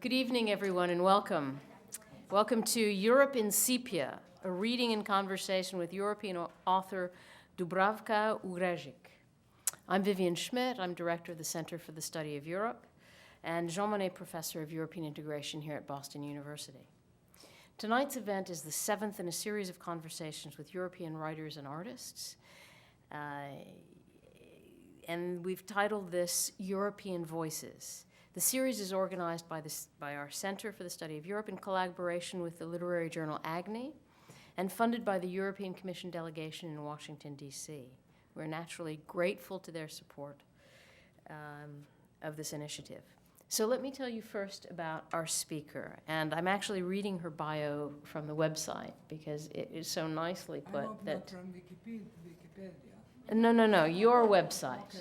Good evening, everyone, and welcome. Welcome to Europe in Sepia, a reading and conversation with European author Dubravka Ugresic. I'm Vivian Schmidt. I'm director of the Center for the Study of Europe and Jean Monnet Professor of European Integration here at Boston University. Tonight's event is the seventh in a series of conversations with European writers and artists. And we've titled this European Voices. The series is organized by our Center for the Study of Europe in collaboration with the literary journal Agni and funded by the European Commission delegation in Washington, D.C. We're naturally grateful to their support of this initiative. So let me tell you first about our speaker. And I'm actually reading her bio from the website because it is so nicely put. I hope that not from Wikipedia. No, your website.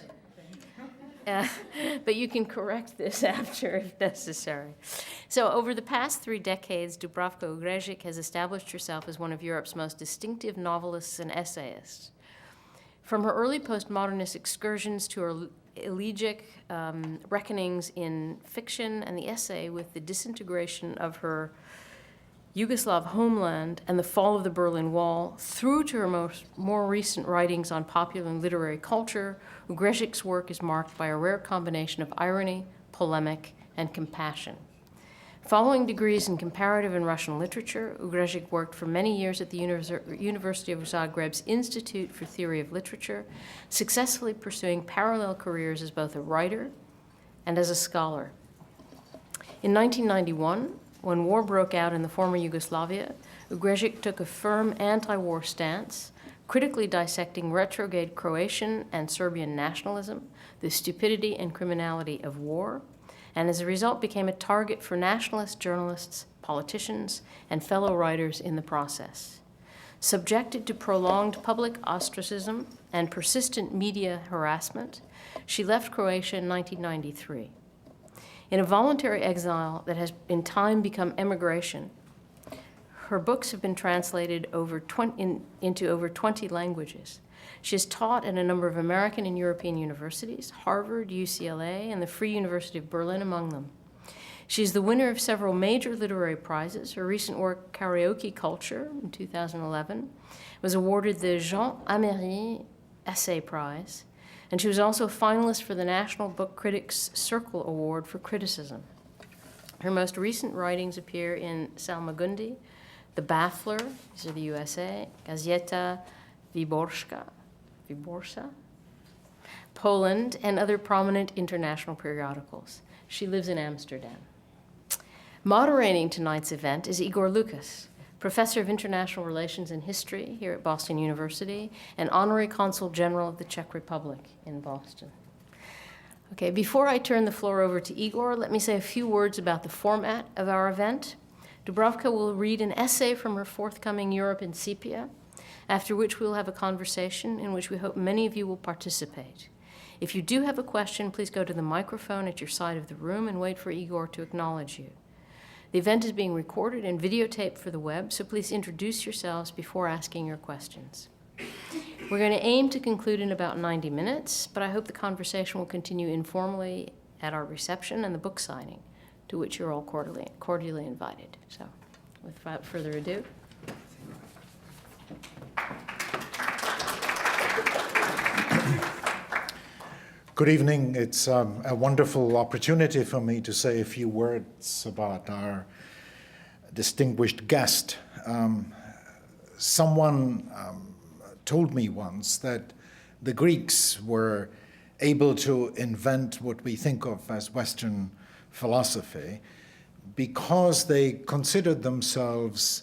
Okay. But you can correct this after if necessary. So over the past 3 decades, Dubravka Ugresic has established herself as one of Europe's most distinctive novelists and essayists. From her early postmodernist excursions to her elegiac reckonings in fiction and the essay with the disintegration of her Yugoslav homeland and the fall of the Berlin Wall, through to her more recent writings on popular and literary culture, Ugresic's work is marked by a rare combination of irony, polemic, and compassion. Following degrees in Comparative and Russian Literature, Ugresic worked for many years at the University of Zagreb's Institute for Theory of Literature, successfully pursuing parallel careers as both a writer and as a scholar. In 1991, when war broke out in the former Yugoslavia, Ugresic took a firm anti-war stance, critically dissecting retrograde Croatian and Serbian nationalism, the stupidity and criminality of war, and as a result became a target for nationalist journalists, politicians, and fellow writers in the process. Subjected to prolonged public ostracism and persistent media harassment, she left Croatia in 1993. In a voluntary exile that has in time become emigration, her books have been translated into over 20 languages. She has taught at a number of American and European universities, Harvard, UCLA, and the Free University of Berlin among them. She is the winner of several major literary prizes. Her recent work, Karaoke Culture, in 2011, was awarded the Jean Améry Essay Prize, and she was also a finalist for the National Book Critics Circle Award for Criticism. Her most recent writings appear in Salmagundi, The Baffler, these are the USA, Gazeta Wyborcza, Poland, and other prominent international periodicals. She lives in Amsterdam. Moderating tonight's event is Igor Lukes, Professor of International Relations and History here at Boston University and Honorary Consul General of the Czech Republic in Boston. Okay, before I turn the floor over to Igor, let me say a few words about the format of our event. Dubravka will read an essay from her forthcoming Europe in Sepia, after which we will have a conversation in which we hope many of you will participate. If you do have a question, please go to the microphone at your side of the room and wait for Igor to acknowledge you. The event is being recorded and videotaped for the web, so please introduce yourselves before asking your questions. We're going to aim to conclude in about 90 minutes, but I hope the conversation will continue informally at our reception and the book signing, to which you're all cordially invited. So, without further ado. Good evening. It's a wonderful opportunity for me to say a few words about our distinguished guest. Someone told me once that the Greeks were able to invent what we think of as Western philosophy because they considered themselves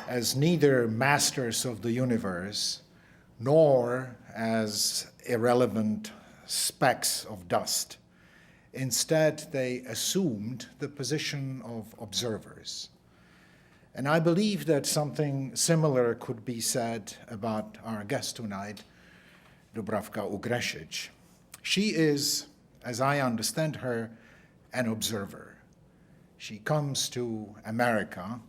as neither masters of the universe nor as irrelevant specks of dust. Instead, they assumed the position of observers. And I believe that something similar could be said about our guest tonight, Dubravka Ugresic. She is, as I understand her, an observer. She comes to America,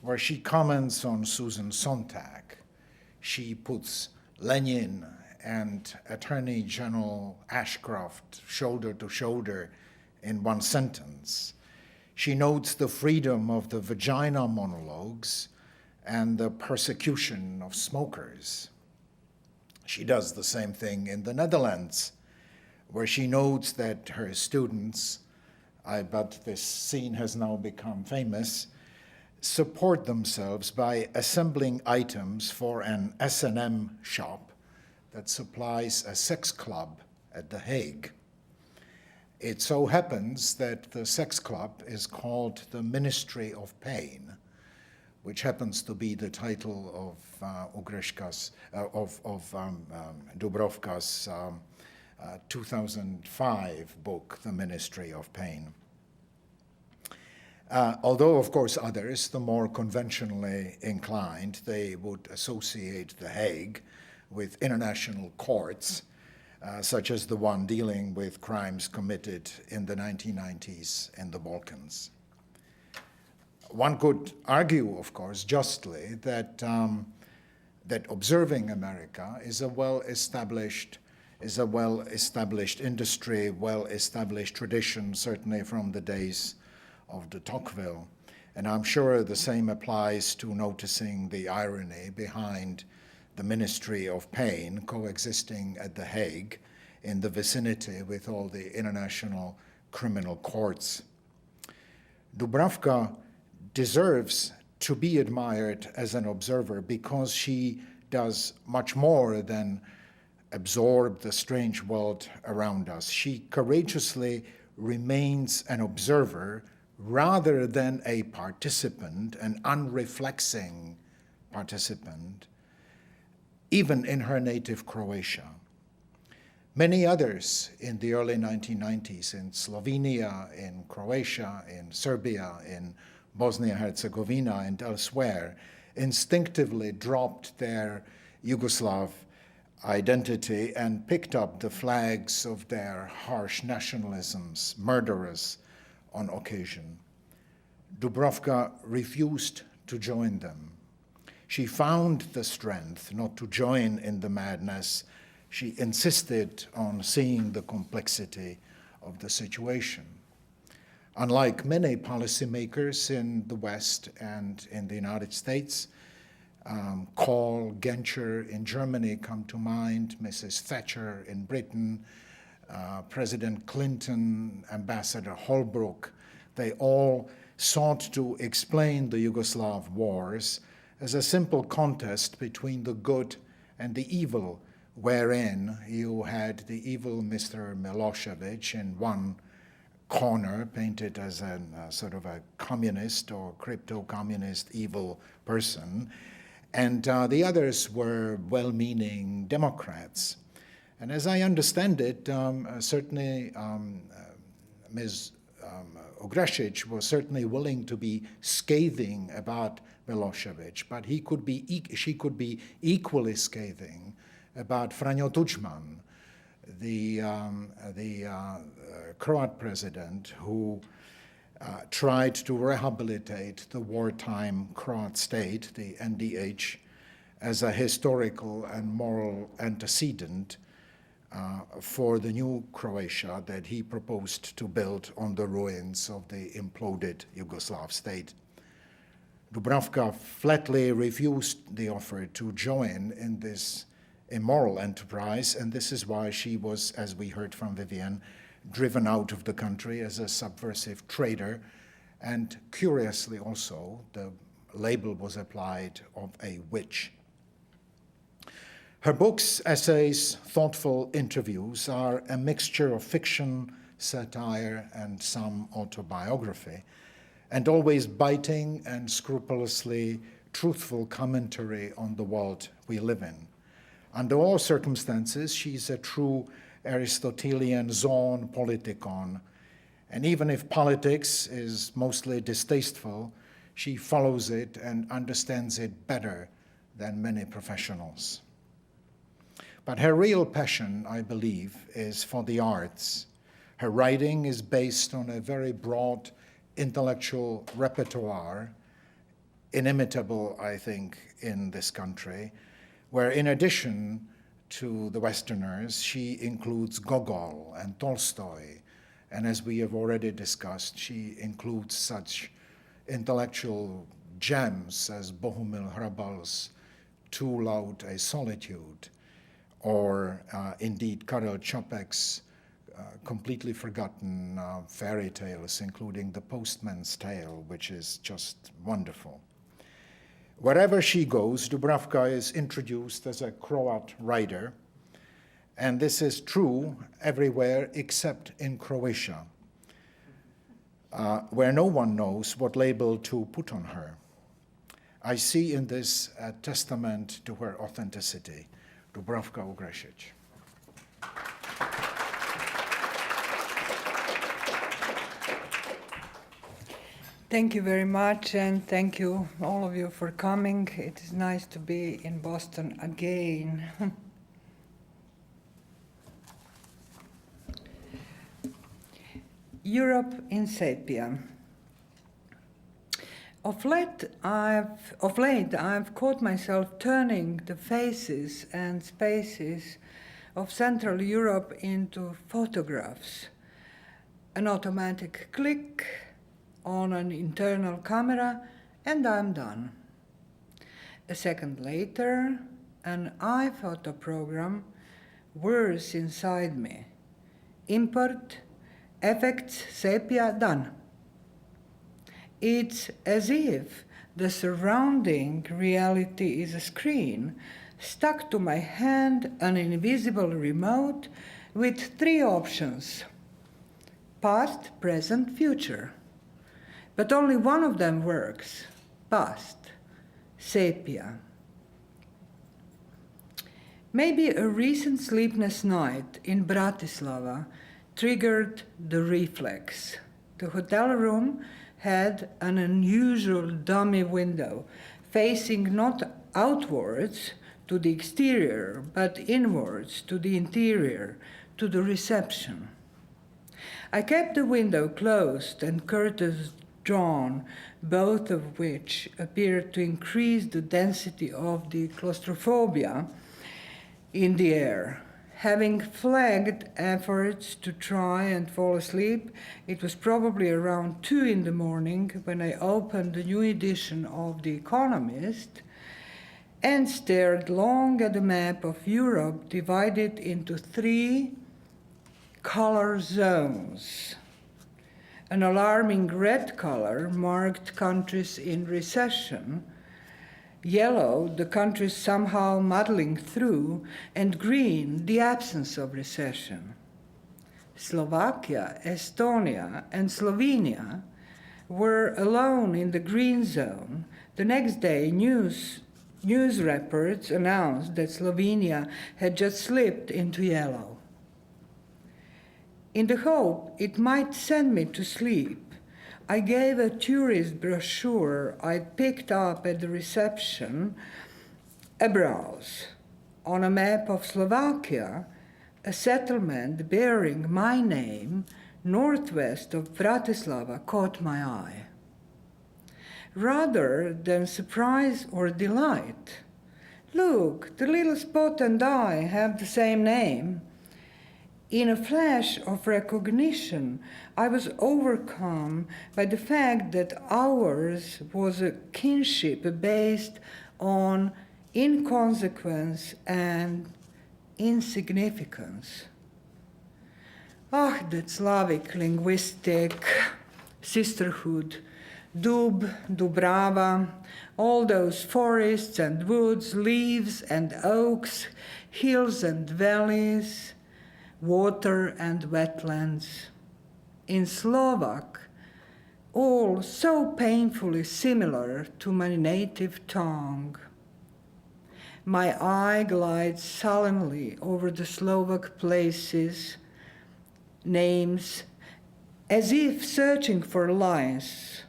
where she comments on Susan Sontag. She puts Lenin and Attorney General Ashcroft shoulder to shoulder in one sentence. She notes the freedom of the vagina monologues and the persecution of smokers. She does the same thing in the Netherlands, where she notes that her students, I bet this scene has now become famous, support themselves by assembling items for an S&M shop that supplies a sex club at The Hague. It so happens that the sex club is called the Ministry of Pain, which happens to be the title of Dubravka's 2005 book, The Ministry of Pain. Although, of course, others, the more conventionally inclined, they would associate The Hague with international courts, such as the one dealing with crimes committed in the 1990s in the Balkans. One could argue, of course, justly, that that observing America is a well-established industry, well-established tradition, certainly from the days of de Tocqueville. And I'm sure the same applies to noticing the irony behind the Ministry of Pain coexisting at The Hague in the vicinity with all the international criminal courts. Dubravka deserves to be admired as an observer because she does much more than absorb the strange world around us. She courageously remains an observer rather than a participant, an unreflexing participant, even in her native Croatia. Many others in the early 1990s in Slovenia, in Croatia, in Serbia, in Bosnia-Herzegovina, and elsewhere instinctively dropped their Yugoslav identity and picked up the flags of their harsh nationalisms, murderous on occasion. Dubravka refused to join them. She found the strength not to join in the madness. She insisted on seeing the complexity of the situation. Unlike many policymakers in the West and in the United States, Kohl, Genscher in Germany come to mind, Mrs. Thatcher in Britain, President Clinton, Ambassador Holbrooke, they all sought to explain the Yugoslav wars as a simple contest between the good and the evil, wherein you had the evil Mr. Milosevic in one corner, painted as a sort of a communist or crypto-communist evil person, and the others were well-meaning Democrats. And as I understand it, certainly Ms. Ugresic was certainly willing to be scathing about Milosevic, but she could be equally scathing about Franjo Tuđman, the Croat president who tried to rehabilitate the wartime Croat state, the NDH, as a historical and moral antecedent for the new Croatia that he proposed to build on the ruins of the imploded Yugoslav state. Dubravka flatly refused the offer to join in this immoral enterprise, and this is why she was, as we heard from Vivian, driven out of the country as a subversive traitor, and curiously also, the label was applied of a witch. Her books, essays, thoughtful interviews are a mixture of fiction, satire, and some autobiography, and always biting and scrupulously truthful commentary on the world we live in. Under all circumstances, she's a true Aristotelian zoon politikon, and even if politics is mostly distasteful, she follows it and understands it better than many professionals. But her real passion, I believe, is for the arts. Her writing is based on a very broad intellectual repertoire, inimitable, I think, in this country, where in addition to the Westerners, she includes Gogol and Tolstoy And as we have already discussed, she includes such intellectual gems as Bohumil Hrabal's Too Loud a Solitude, or indeed Karel Čapek's completely forgotten fairy tales, including The Postman's Tale, which is just wonderful. Wherever she goes, Dubravka is introduced as a Croat writer, and this is true everywhere except in Croatia, where no one knows what label to put on her. I see in this a testament to her authenticity. Dubravka Ugresic. Thank you very much, and thank you, all of you, for coming. It is nice to be in Boston again. Europe in sepia. Of late, I've caught myself turning the faces and spaces of Central Europe into photographs. An automatic click on an internal camera, and I'm done. A second later, an iPhoto program whirs inside me. Import, effects, sepia, done. It's as if the surrounding reality is a screen stuck to my hand, an invisible remote with 3 options: past, present, future. But only one of them works: past, sepia. Maybe a recent sleepless night in Bratislava triggered the reflex. The hotel room had an unusual dummy window facing not outwards to the exterior, but inwards to the interior, to the reception. I kept the window closed and curtains drawn, both of which appeared to increase the density of the claustrophobia in the air. Having flagged efforts to try and fall asleep, it was probably around 2 in the morning when I opened the new edition of The Economist and stared long at the map of Europe divided into 3 color zones. An alarming red color marked countries in recession, yellow, the countries somehow muddling through, and green, the absence of recession. Slovakia, Estonia, and Slovenia were alone in the green zone. The next day, news reports announced that Slovenia had just slipped into yellow. In the hope it might send me to sleep, I gave a tourist brochure I picked up at the reception a browse. On a map of Slovakia, a settlement bearing my name, northwest of Bratislava, caught my eye. Rather than surprise or delight, look, the little spot and I have the same name. In a flash of recognition, I was overcome by the fact that ours was a kinship based on inconsequence and insignificance. That Slavic linguistic sisterhood, Dubrava, all those forests and woods, leaves and oaks, hills and valleys, water and wetlands. In Slovak, all so painfully similar to my native tongue. My eye glides sullenly over the Slovak places, names, as if searching for lines.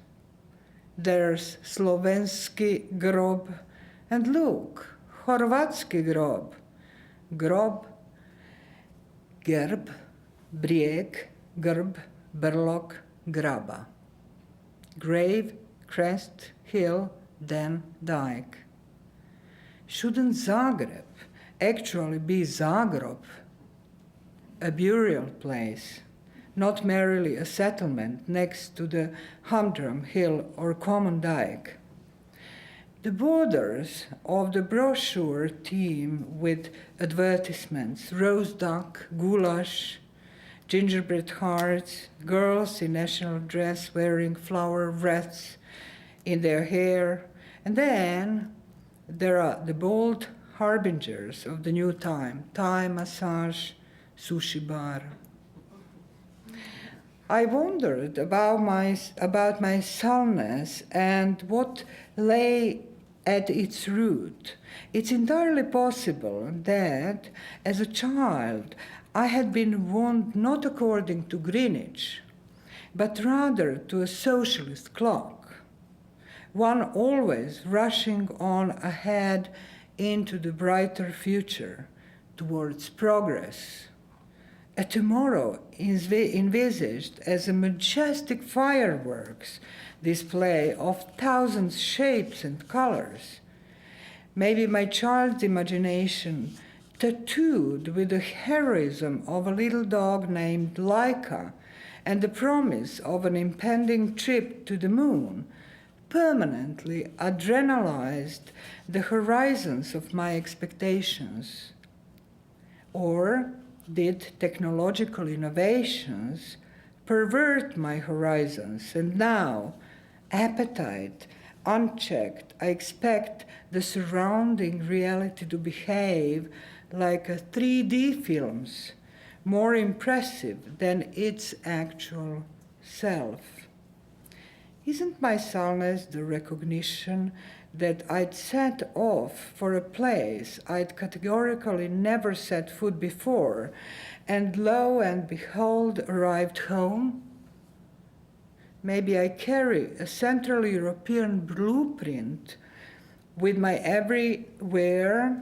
There's Slovenski grob, and look, Horvatski grob. Grob, gerb, brijeg, grb, brlog, graba. Grave, crest, hill, then dike. Shouldn't Zagreb actually be Zagreb, a burial place? not merely a settlement next to the humdrum hill or common dike. The borders of the brochure teem with advertisements, roast duck, goulash, gingerbread hearts, girls in national dress wearing flower wreaths in their hair, and then there are the bold harbingers of the new time, Thai massage, sushi bar. I wondered about my sullenness and what lay at its root. It's entirely possible that, as a child, I had been warned not according to Greenwich, but rather to a socialist clock, one always rushing on ahead into the brighter future, towards progress, a tomorrow envisaged as a majestic fireworks display of thousands shapes and colors. Maybe my child's imagination, tattooed with the heroism of a little dog named Laika and the promise of an impending trip to the moon, permanently adrenalized the horizons of my expectations. Or did technological innovations pervert my horizons, and now, appetite unchecked, I expect the surrounding reality to behave like a 3D film's, more impressive than its actual self. Isn't my sullenness the recognition that I'd set off for a place I'd categorically never set foot before, and lo and behold, arrived home? Maybe I carry a Central European blueprint with me everywhere,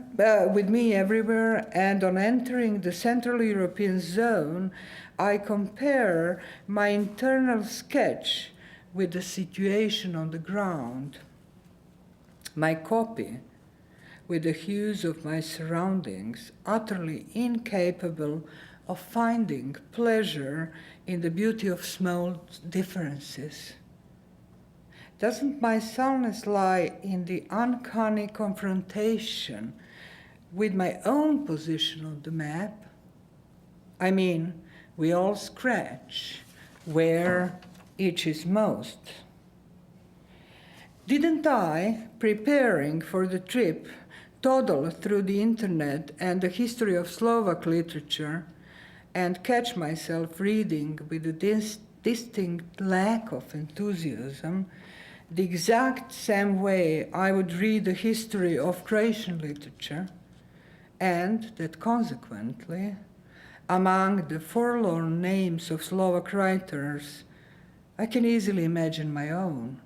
and on entering the Central European zone, I compare my internal sketch with the situation on the ground. My copy, with the hues of my surroundings, utterly incapable of finding pleasure in the beauty of small differences. Doesn't my sullenness lie in the uncanny confrontation with my own position on the map? I mean, we all scratch where itches most. Didn't I, preparing for the trip, toddle through the internet and the history of Slovak literature and catch myself reading with a distinct lack of enthusiasm the exact same way I would read the history of Croatian literature, and that consequently, among the forlorn names of Slovak writers, I can easily imagine my own.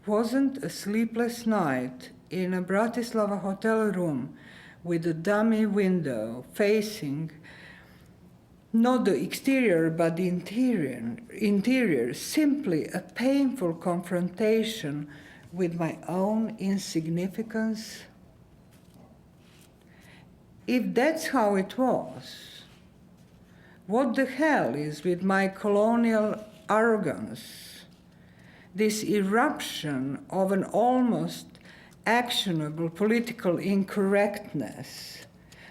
Wasn't a sleepless night in a Bratislava hotel room with a dummy window facing not the exterior but the interior simply a painful confrontation with my own insignificance? If that's how it was, what the hell is with my colonial arrogance, this eruption of an almost actionable political incorrectness,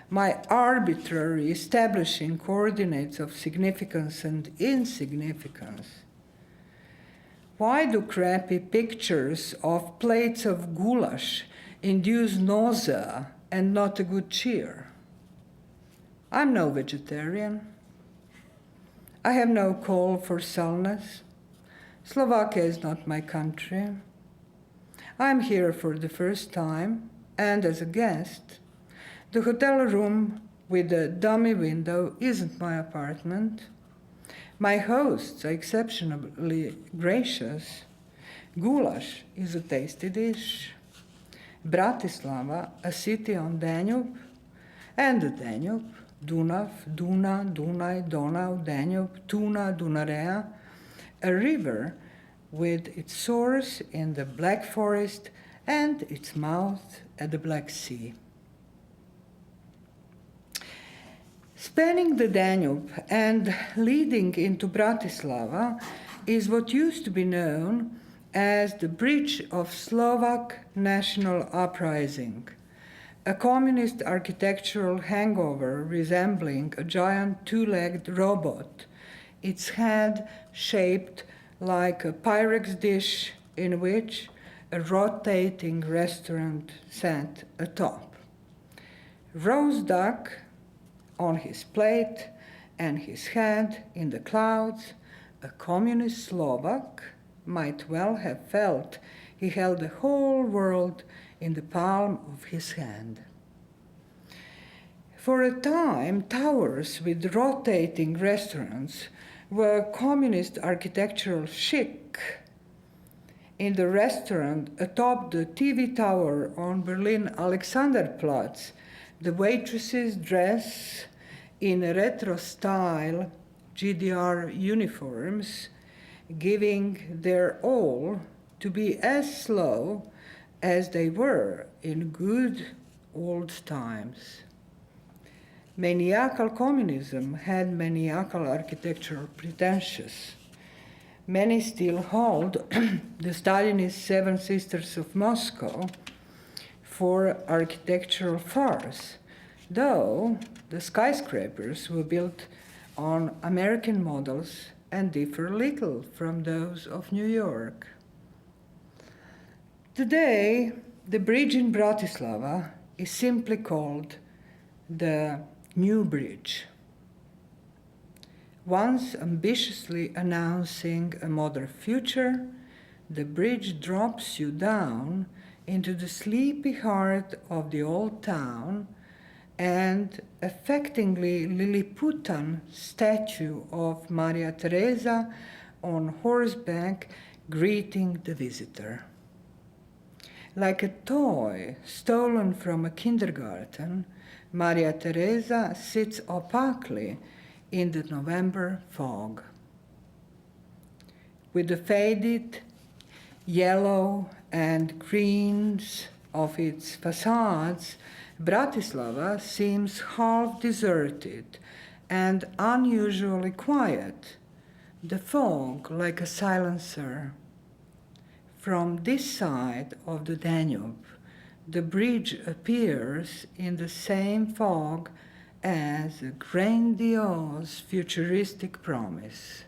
my arbitrary establishing coordinates of significance and insignificance? Why do crappy pictures of plates of goulash induce nausea and not a good cheer? I'm no vegetarian. I have no call for sullenness. Slovakia is not my country. I'm here for the first time, and as a guest. The hotel room with the dummy window isn't my apartment. My hosts are exceptionally gracious. Goulash is a tasty dish. Bratislava, a city on Danube, and the Danube, Dunav, Duna, Dunaj, Donau, Danube, Tuna, Dunarea, a river with its source in the Black Forest and its mouth at the Black Sea. Spanning the Danube and leading into Bratislava is what used to be known as the Bridge of Slovak National Uprising, a communist architectural hangover resembling a giant two-legged robot, its head shaped like a Pyrex dish in which a rotating restaurant sat atop. Roast duck on his plate and his head in the clouds, a communist Slovak might well have felt he held the whole world in the palm of his hand. For a time, towers with rotating restaurants were communist architectural chic. In the restaurant atop the TV tower on Berlin Alexanderplatz, the waitresses dress in retro style GDR uniforms, giving their all to be as slow as they were in good old times. Maniacal communism had maniacal architectural pretensions. Many still hold the Stalinist Seven Sisters of Moscow for architectural farce, though the skyscrapers were built on American models and differ little from those of New York. Today, the bridge in Bratislava is simply called the New Bridge. Once ambitiously announcing a modern future, the bridge drops you down into the sleepy heart of the old town, and affectingly Lilliputian statue of Maria Teresa on horseback greeting the visitor. Like a toy stolen from a kindergarten, Maria Teresa sits opacally in the November fog. With the faded yellow and greens of its facades, Bratislava seems half deserted and unusually quiet, the fog like a silencer. From this side of the Danube, the bridge appears in the same fog as a grandiose futuristic promise.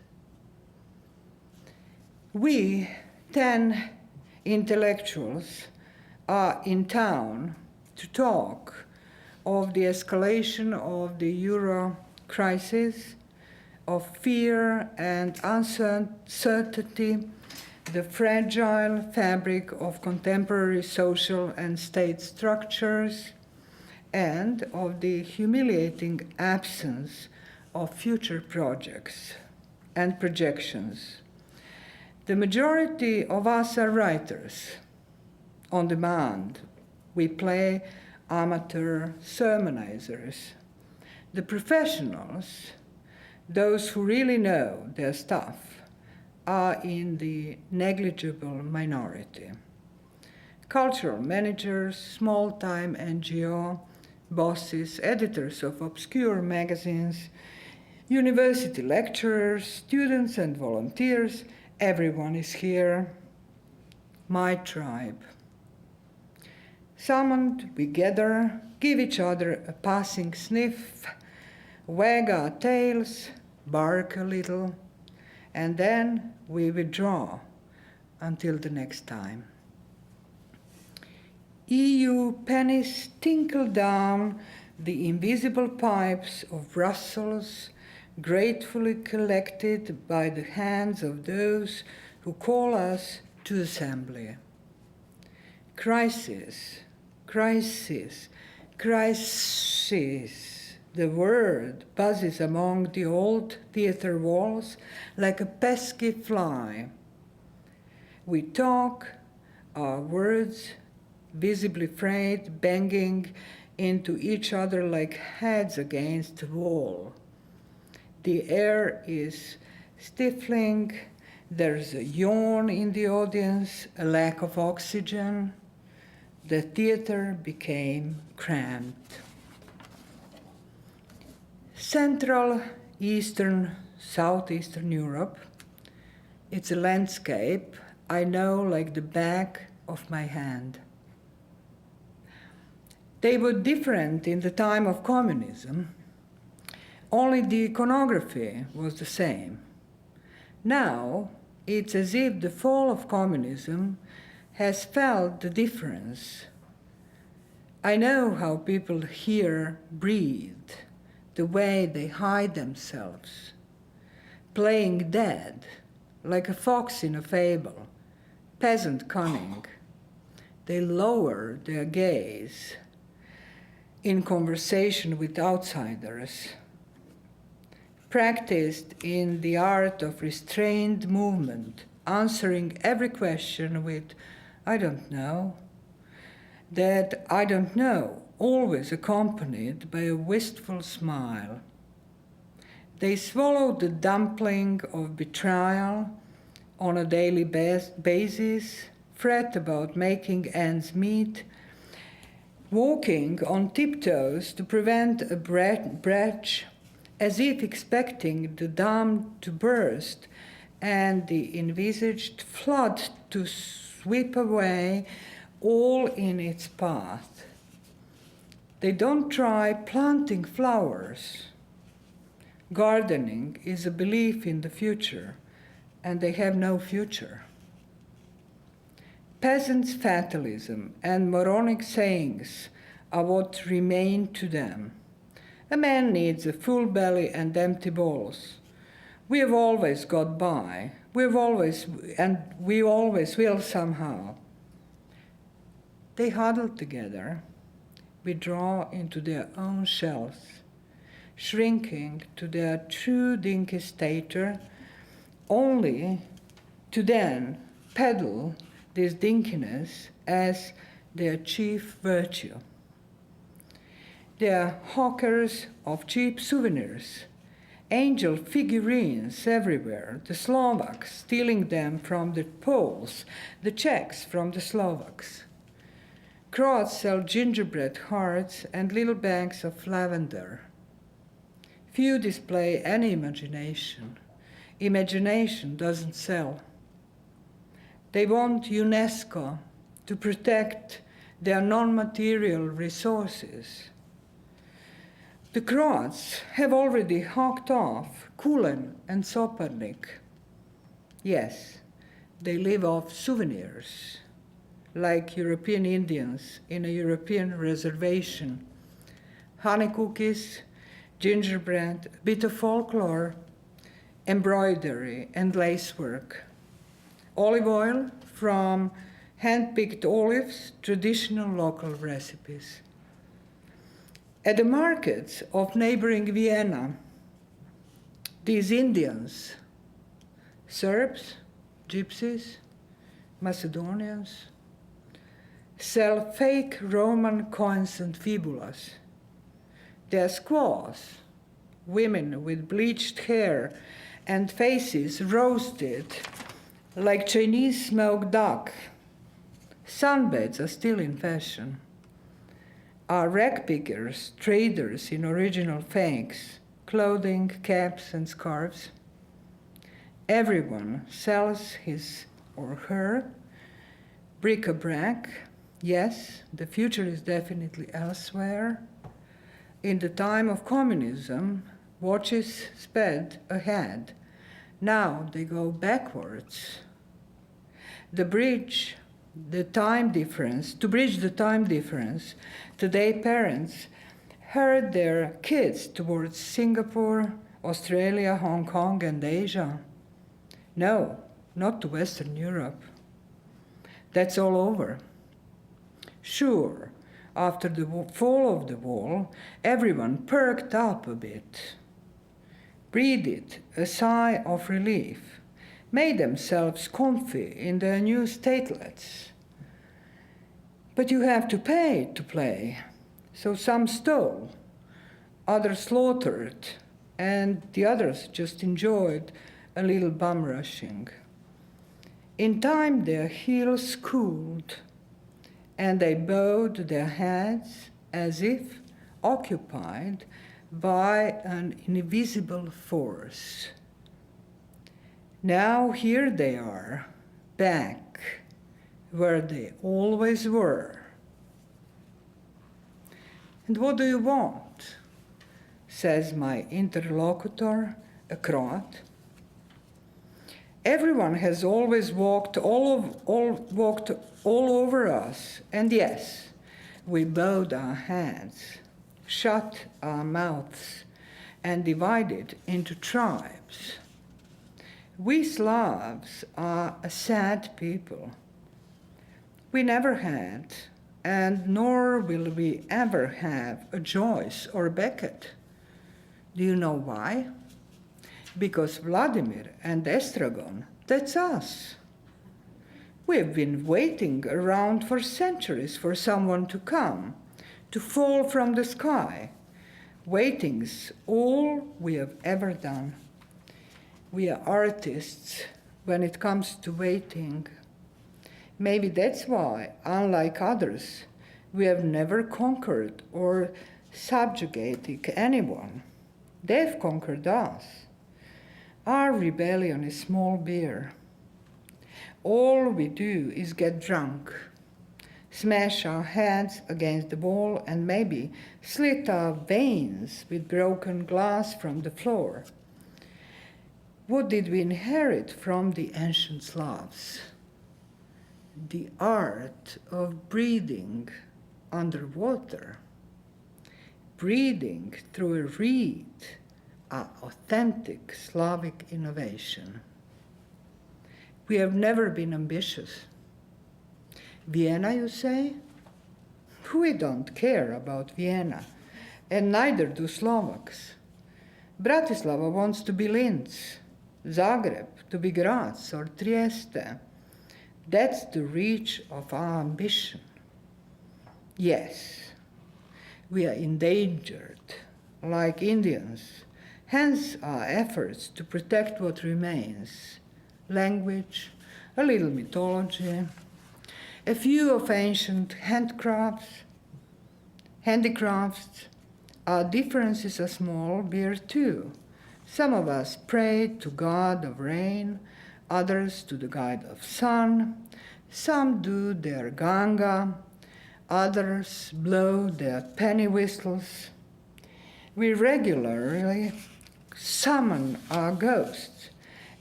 We, 10 intellectuals, are in town to talk of the escalation of the euro crisis, of fear and uncertainty, the fragile fabric of contemporary social and state structures, and of the humiliating absence of future projects and projections. The majority of us are writers on demand. We play amateur sermonizers. The professionals, those who really know their stuff, are in the negligible minority. Cultural managers, small-time NGO bosses, editors of obscure magazines, university lecturers, students and volunteers, everyone is here. My tribe. Summoned, we gather, give each other a passing sniff, wag our tails, bark a little, and then we withdraw until the next time. EU pennies tinkle down the invisible pipes of Brussels, gratefully collected by the hands of those who call us to assembly. Crisis, crisis, crisis. The word buzzes among the old theater walls like a pesky fly. We talk, our words visibly frayed, banging into each other like heads against a wall. The air is stifling, there's a yawn in the audience, a lack of oxygen. The theater became cramped. Central, Eastern, Southeastern Europe, it's a landscape I know like the back of my hand. They were different in the time of communism. Only the iconography was the same. Now, it's as if the fall of communism has felt the difference. I know how people here breathe, the way they hide themselves, playing dead, like a fox in a fable, peasant cunning. They lower their gaze in conversation with outsiders, practiced in the art of restrained movement, answering every question with, I don't know. That I don't know, always accompanied by a wistful smile. They swallow the dumpling of betrayal on a daily basis, fret about making ends meet, walking on tiptoes to prevent a breach, as if expecting the dam to burst and the envisaged flood to sweep away all in its path. They don't try planting flowers. Gardening is a belief in the future, and they have no future. Peasants' fatalism and moronic sayings are what remain to them. A man needs a full belly and empty balls. We have always got by. We always will somehow. They huddle together, withdraw into their own shells, shrinking to their true dinky stature, only to then peddle this dinkiness as their chief virtue. They are hawkers of cheap souvenirs, angel figurines everywhere, the Slovaks stealing them from the Poles, the Czechs from the Slovaks. Croats sell gingerbread hearts and little bags of lavender. Few display any imagination. Imagination doesn't sell. They want UNESCO to protect their non-material resources. The Croats have already hawked off Kulen and Soparnik. Yes, they live off souvenirs, like European Indians in a European reservation. Honey cookies, gingerbread, a bit of folklore, embroidery and lacework. Olive oil from hand-picked olives, traditional local recipes. At the markets of neighboring Vienna, these Indians, Serbs, Gypsies, Macedonians, sell fake Roman coins and fibulas. Their squaws, women with bleached hair and faces roasted like Chinese smoked duck. Sunbeds are still in fashion. Are rag pickers, traders in original fakes, clothing, caps, and scarves. Everyone sells his or her bric-a-brac. Yes, the future is definitely elsewhere. In the time of communism, watches sped ahead. Now they go backwards. To bridge the time difference, today parents herd their kids towards Singapore, Australia, Hong Kong, and Asia. No, not to Western Europe. That's all over. Sure, after the fall of the wall, everyone perked up a bit, breathed a sigh of relief, made themselves comfy in their new statelets. But you have to pay to play, so some stole, others slaughtered, and the others just enjoyed a little bum rushing. In time their heels cooled, and they bowed their heads as if occupied by an invisible force. Now here they are, back where they always were. And what do you want? Says my interlocutor, a Croat. Everyone has always walked all over us, and yes, we bowed our heads, shut our mouths, and divided into tribes. We Slavs are a sad people. We never had, and nor will we ever have, a Joyce or Beckett. Do you know why? Because Vladimir and Estragon, that's us. We have been waiting around for centuries for someone to come, to fall from the sky. Waiting's all we have ever done. We are artists when it comes to waiting. Maybe that's why, unlike others, we have never conquered or subjugated anyone. They've conquered us. Our rebellion is small beer. All we do is get drunk, smash our heads against the wall, and maybe slit our veins with broken glass from the floor. What did we inherit from the ancient Slavs? The art of breathing underwater, breathing through a reed, an authentic Slavic innovation. We have never been ambitious. Vienna, you say? We don't care about Vienna, and neither do Slovaks. Bratislava wants to be Linz, Zagreb to be Graz or Trieste. That's the reach of our ambition. Yes, we are endangered, like Indians, hence our efforts to protect what remains. Language, a little mythology, a few of ancient handicrafts. Our differences are small beer too. Some of us pray to God of rain, others to the god of sun. Some do their ganga, others blow their penny whistles. We regularly summon our ghosts,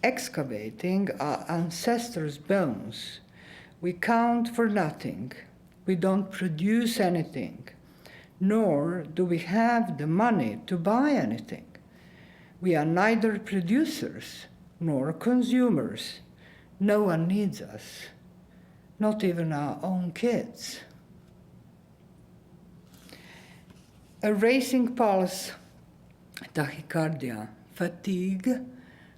excavating our ancestors' bones. We count for nothing. We don't produce anything, nor do we have the money to buy anything. We are neither producers nor consumers. No one needs us, not even our own kids. A racing pulse, tachycardia, fatigue,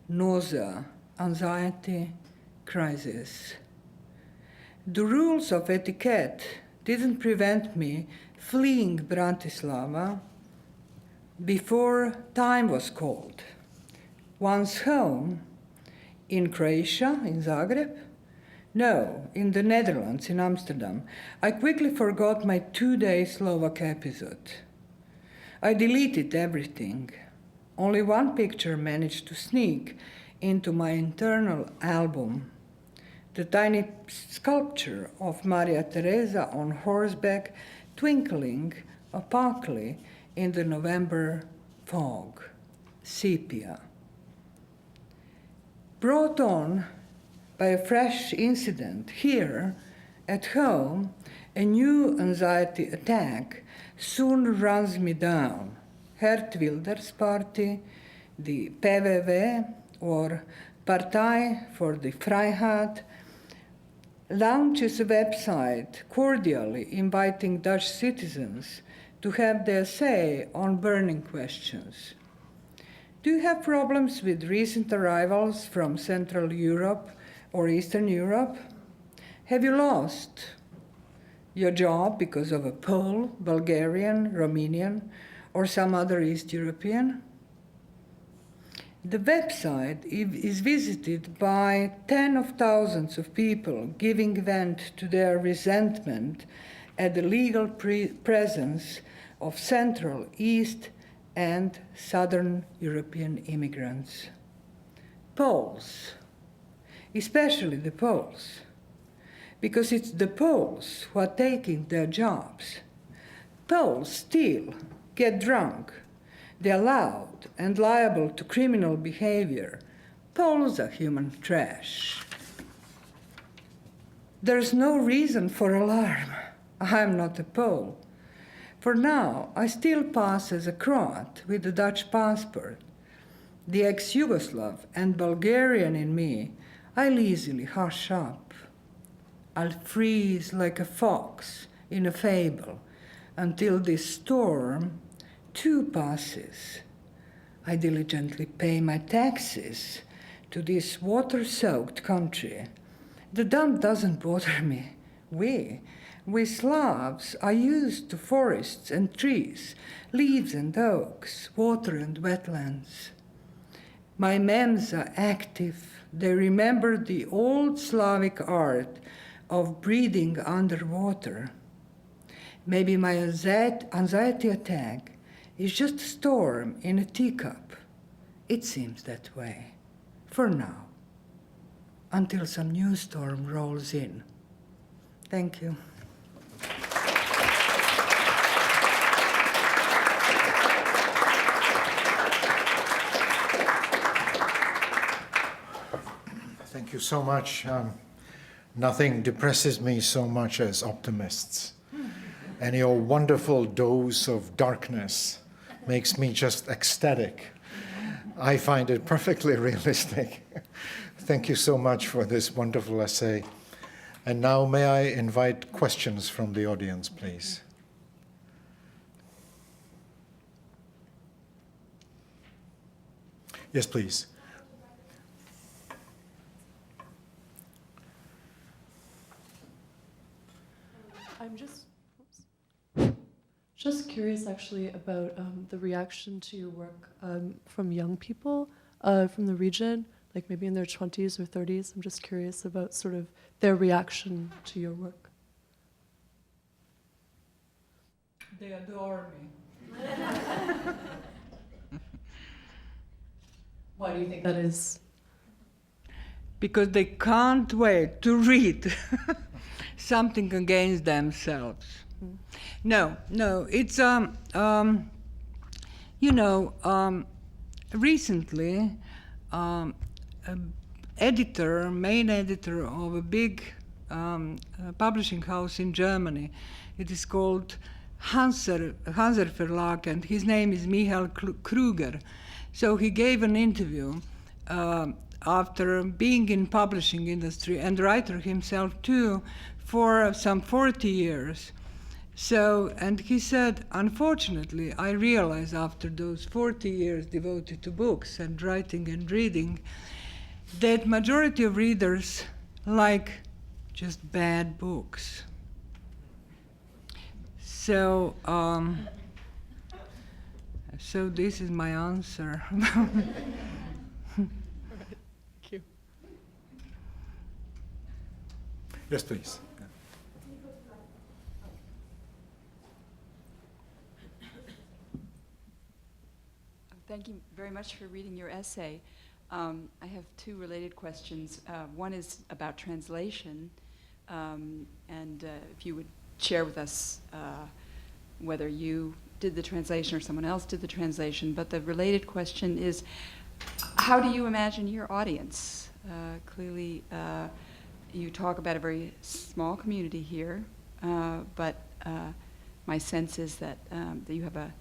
nausea, anxiety, crisis. The rules of etiquette didn't prevent me fleeing Bratislava before time was called. Once home, in Croatia, in Zagreb? No, in the Netherlands, in Amsterdam, I quickly forgot my 2-day Slovak episode. I deleted everything. Only one picture managed to sneak into my internal album. The tiny sculpture of Maria Teresa on horseback, twinkling opacally in the November fog, sepia. Brought on by a fresh incident here at home, a new anxiety attack soon runs me down. Gert Wilders' party, the PVV, or Partij voor de Vrijheid, launches a website cordially inviting Dutch citizens to have their say on burning questions. Do you have problems with recent arrivals from Central Europe or Eastern Europe? Have you lost your job because of a Pole, Bulgarian, Romanian, or some other East European? The website is visited by tens of thousands of people giving vent to their resentment at the legal presence of Central, East, and Southern European immigrants. Poles, especially the Poles, because it's the Poles who are taking their jobs. Poles steal, get drunk, they're loud and liable to criminal behavior. Poles are human trash. There's no reason for alarm. I'm not a Pole. For now, I still pass as a Croat with a Dutch passport. The ex-Yugoslav and Bulgarian in me, I'll easily hush up. I'll freeze like a fox in a fable until this storm too passes. I diligently pay my taxes to this water-soaked country. The dump doesn't bother me. We Slavs are used to forests and trees, leaves and oaks, water and wetlands. My memes are active. They remember the old Slavic art of breathing underwater. Maybe my anxiety attack is just a storm in a teacup. It seems that way, for now, until some new storm rolls in. Thank you. Thank you so much. Nothing depresses me so much as optimists. And your wonderful dose of darkness makes me just ecstatic. I find it perfectly realistic. Thank you so much for this wonderful essay. And now may I invite questions from the audience, please. Yes, please. I'm just curious, actually, about the reaction to your work from young people from the region, like maybe in their 20s or 30s. I'm just curious about sort of their reaction to your work. They adore me. Why do you think that is? Because they can't wait to read something against themselves. No, it's, recently, main editor of a big publishing house in Germany, it is called Hanser Verlag, and his name is Michael Kruger. So he gave an interview after being in publishing industry and writer himself too for some 40 years. So, and he said, unfortunately, I realized after those 40 years devoted to books and writing and reading, that majority of readers like just bad books. So, so this is my answer. Thank you. Yes, please. Thank you very much for reading your essay. I have two related questions. One is about translation, and if you would share with us whether you did the translation or someone else did the translation. But the related question is, how do you imagine your audience? Clearly, you talk about a very small community here, but my sense is that you have a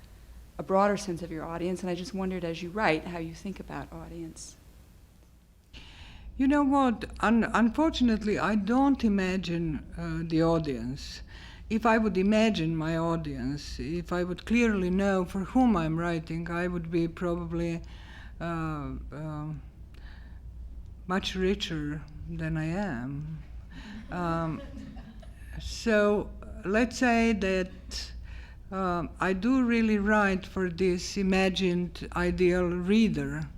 broader sense of your audience, and I just wondered, as you write, how you think about audience. You know what? Unfortunately, I don't imagine the audience. If I would imagine my audience, if I would clearly know for whom I'm writing, I would be probably much richer than I am. So let's say that I do really write for this imagined ideal reader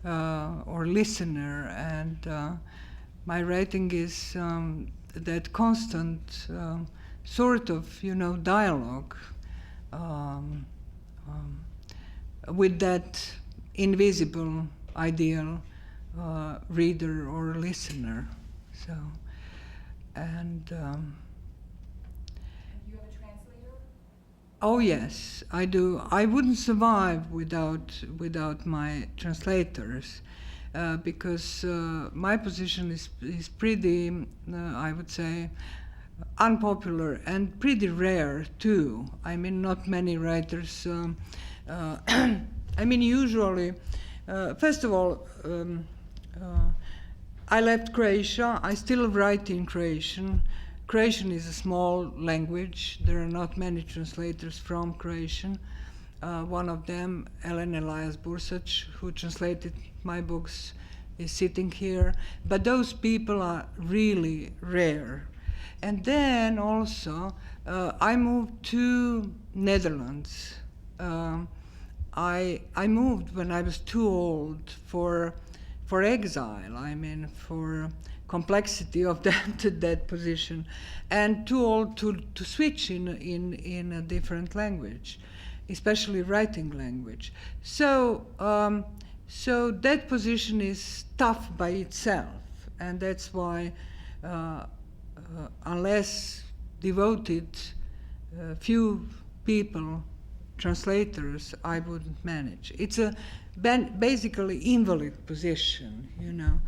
or listener, and my writing is that constant sort of, dialogue with that invisible ideal reader or listener. So, and you have a translator? oh yes, I do. I wouldn't survive without my translators, because my position is pretty, I would say, unpopular and pretty rare too. I mean, not many writers. I mean, usually, first of all, I left Croatia. I still write in Croatian. Croatian is a small language. There are not many translators from Croatian. One of them, Ellen Elias Bursac, who translated my books, is sitting here. But those people are really rare. And then also, I moved to Netherlands. I moved when I was too old for exile. I mean, for complexity of that position, and too old to switch in a different language, especially writing language. So so that position is tough by itself, and that's why unless devoted few people, translators, I wouldn't manage. It's a basically invalid position, you know.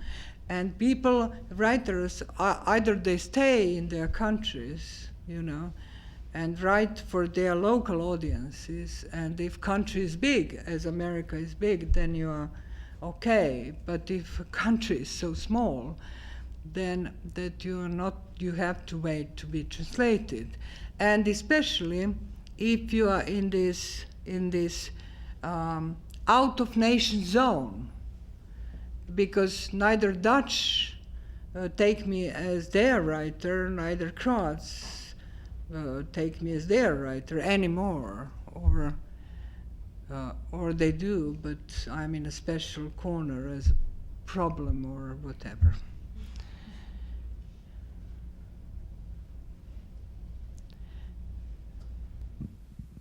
And people, writers, either they stay in their countries, you know, and write for their local audiences, and if country is big, as America is big, then you are okay. But if a country is so small, then that you are not, you have to wait to be translated. And especially if you are in this out of nation zone, because neither Dutch take me as their writer, neither Croats take me as their writer anymore, or they do, but I'm in a special corner as a problem or whatever.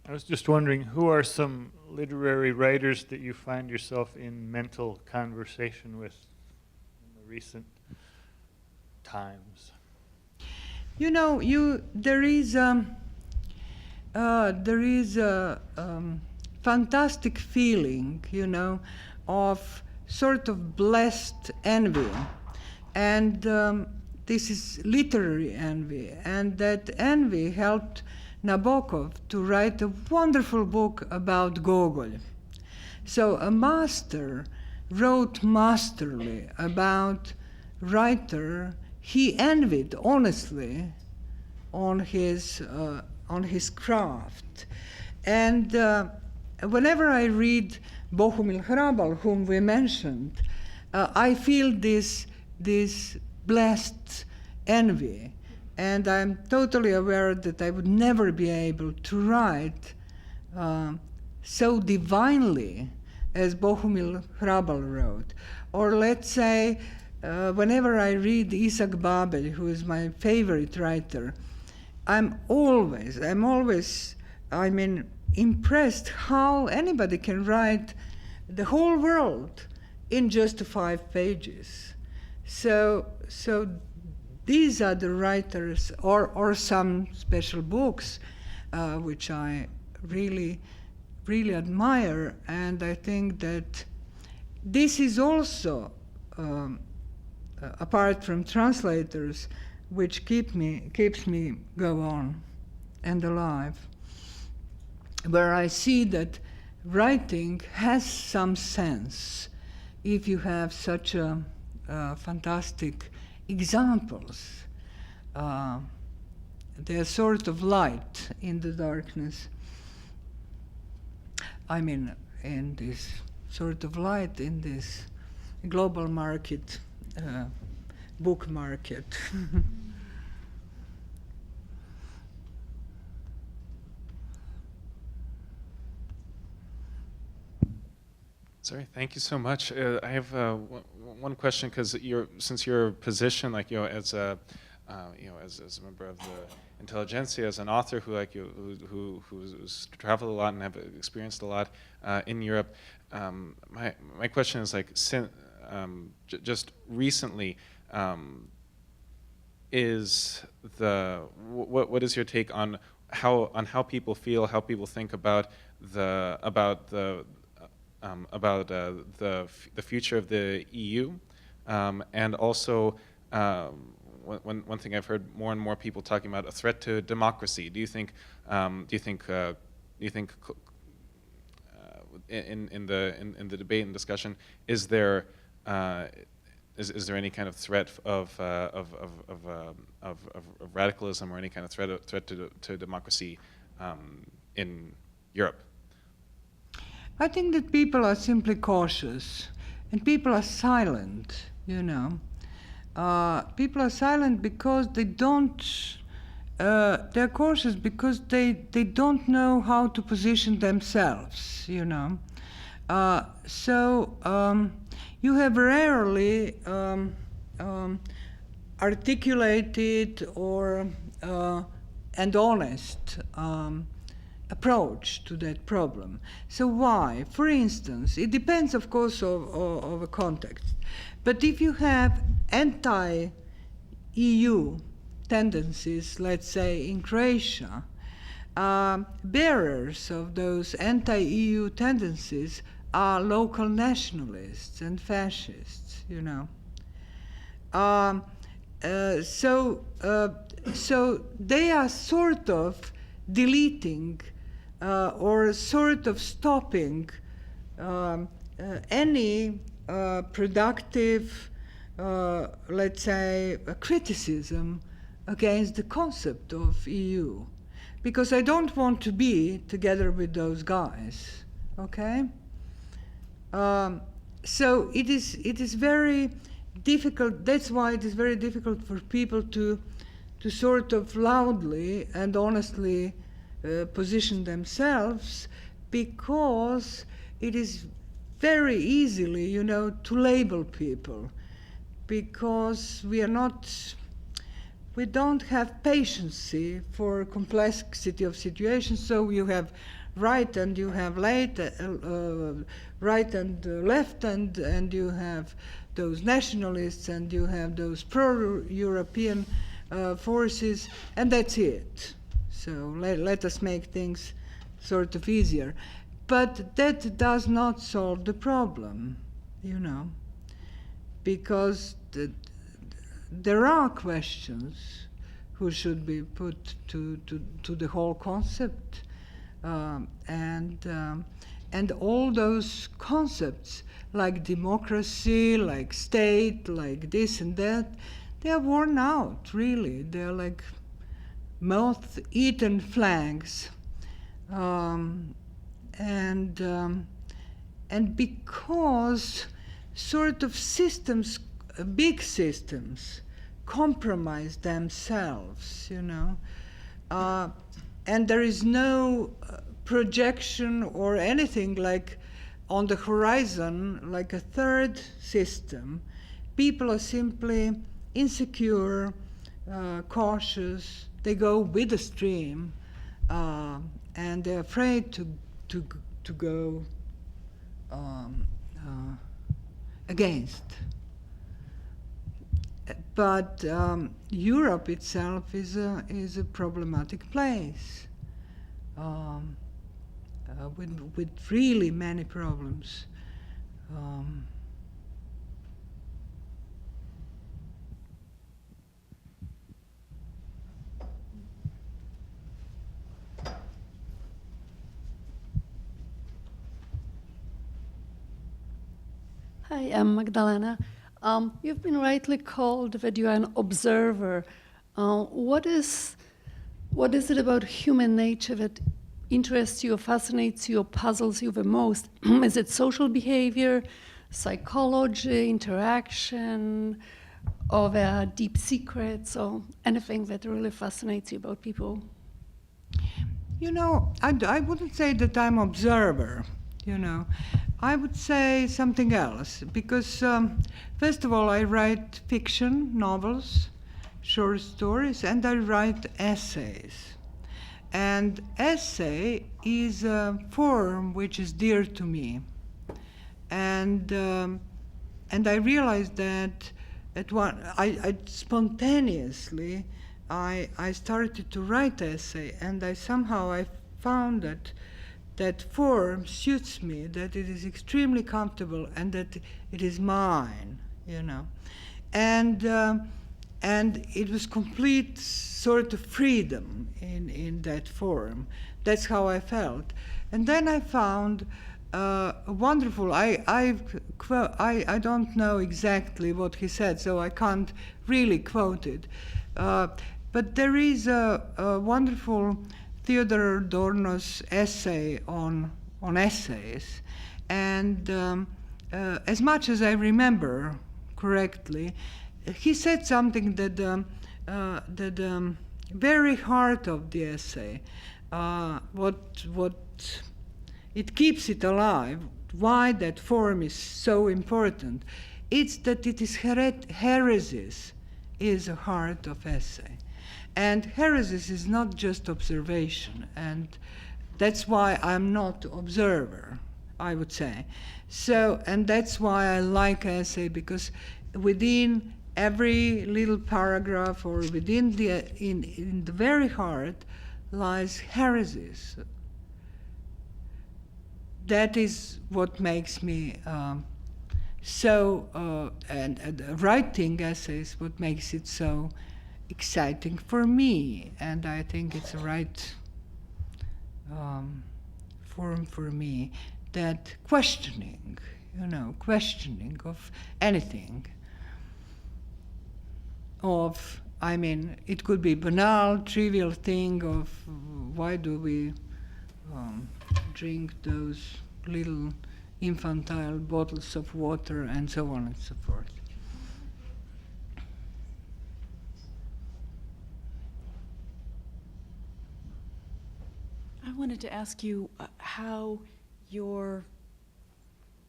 I was just wondering, who are some literary writers that you find yourself in mental conversation with in the recent times? You know, there is a fantastic feeling, you know, of sort of blessed envy, and this is literary envy, and that envy helped Nabokov to write a wonderful book about Gogol. So a master wrote masterly about writer he envied honestly on his craft. And whenever I read Bohumil Hrabal, whom we mentioned, I feel this blessed envy. And I'm totally aware that I would never be able to write so divinely as Bohumil Hrabal wrote. Or let's say, whenever I read Isaac Babel, who is my favorite writer, I'm always, impressed how anybody can write the whole world in just 5 pages. So these are the writers, or some special books, which I really, really admire, and I think that this is also, apart from translators, which keeps me go on and alive, where I see that writing has some sense if you have such a fantastic examples. They're sort of light in the darkness. I mean, in this sort of light in this global market, book market. Sorry, thank you so much. I have one question, because since your position, like, as a as a member of the intelligentsia, as an author who, like you, who's traveled a lot and have experienced a lot in Europe, my question is like, just recently, what is your take on how people feel, how people think about the future of the EU, and also one thing I've heard more and more people talking about, a threat to democracy. Do you think in the debate and discussion, is there any kind of threat of radicalism or any kind of threat to democracy in Europe? I think that people are simply cautious, and people are silent, you know. People are silent because they don't, they're cautious because they don't know how to position themselves, you know. So you have rarely articulated or and honest approach to that problem. So why? For instance, it depends, of course, of a context. But if you have anti-EU tendencies, let's say in Croatia, bearers of those anti-EU tendencies are local nationalists and fascists, you know. So they are sort of deleting or sort of stopping any productive, let's say, criticism against the concept of EU, because I don't want to be together with those guys, okay? So it is very difficult. That's why it is very difficult for people to sort of loudly and honestly position themselves, because it is very easily, you know, to label people, because we don't have patience for complexity of situations. So you have right and you have right and left, and you have those nationalists and you have those pro-European forces, and that's it. So let us make things sort of easier. But that does not solve the problem, you know, because there are questions who should be put to the whole concept, and all those concepts like democracy, like state, like this and that, they are worn out, really. They're like moth-eaten flags. And because sort of systems, big systems, compromise themselves, you know, and there is no projection or anything like on the horizon, like a third system. People are simply insecure, cautious. They go with the stream, and they're afraid to go against. But Europe itself is a problematic place with really many problems. Hi, I'm Magdalena. You've been rightly called that you are an observer. What is it about human nature that interests you, or fascinates you, or puzzles you the most? Is it social behavior, psychology, interaction, or there are deep secrets, or anything that really fascinates you about people? You know, I wouldn't say that I'm an observer, you know. I would say something else, because first of all, I write fiction, novels, short stories, and I write essays. And essay is a form which is dear to me. And I realized that I spontaneously, I started to write essay, and I found that form suits me, that it is extremely comfortable, and that it is mine, you know. And it was complete sort of freedom in that form. That's how I felt. And then I found wonderful, I don't know exactly what he said, so I can't really quote it. But there is a wonderful Theodore Adorno's essay on essays. And as much as I remember correctly, he said something that the very heart of the essay, what it keeps it alive, why that form is so important, it's that it is heresies is the heart of essay. And heresies is not just observation, and that's why I'm not observer, I would say. So, and that's why I like essay, because within every little paragraph or within in the very heart lies heresies. That is what makes me and writing essays, what makes it so exciting for me, and I think it's the right form for me, that questioning, you know, questioning of anything. I mean, it could be banal, trivial thing of why do we drink those little infantile bottles of water, and so on and so forth. I wanted to ask you how your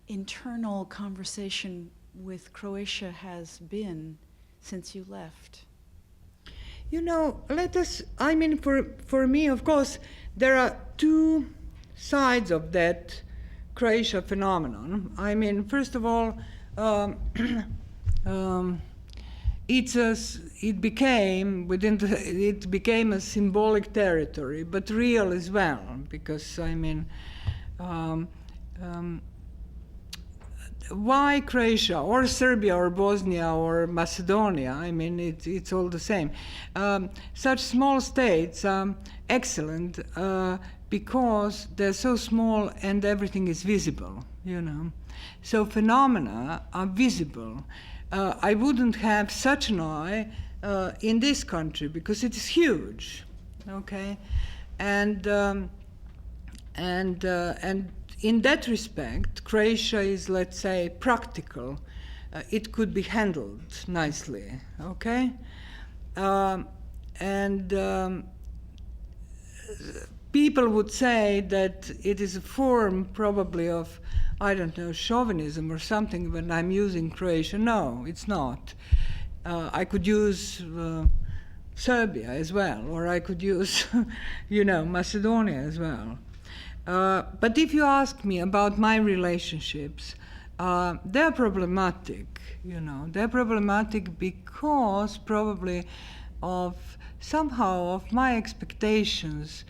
internal conversation with Croatia has been since you left. You know, I mean, for me, of course, there are two sides of that Croatia phenomenon. I mean, first of all, it became a symbolic territory, but real as well, because I mean, why Croatia or Serbia or Bosnia or Macedonia? I mean, it's all the same. Such small states are excellent because they're so small and everything is visible, you know. So phenomena are visible. I wouldn't have such an eye in this country because it is huge, okay? And in that respect, Croatia is, let's say, practical. It could be handled nicely, okay? People would say that it is a form probably of, I don't know, chauvinism or something when I'm using Croatia. No, it's not. I could use Serbia as well, or I could use, you know, Macedonia as well. But if you ask me about my relationships, they're problematic, you know. They're problematic because probably of somehow of my expectations.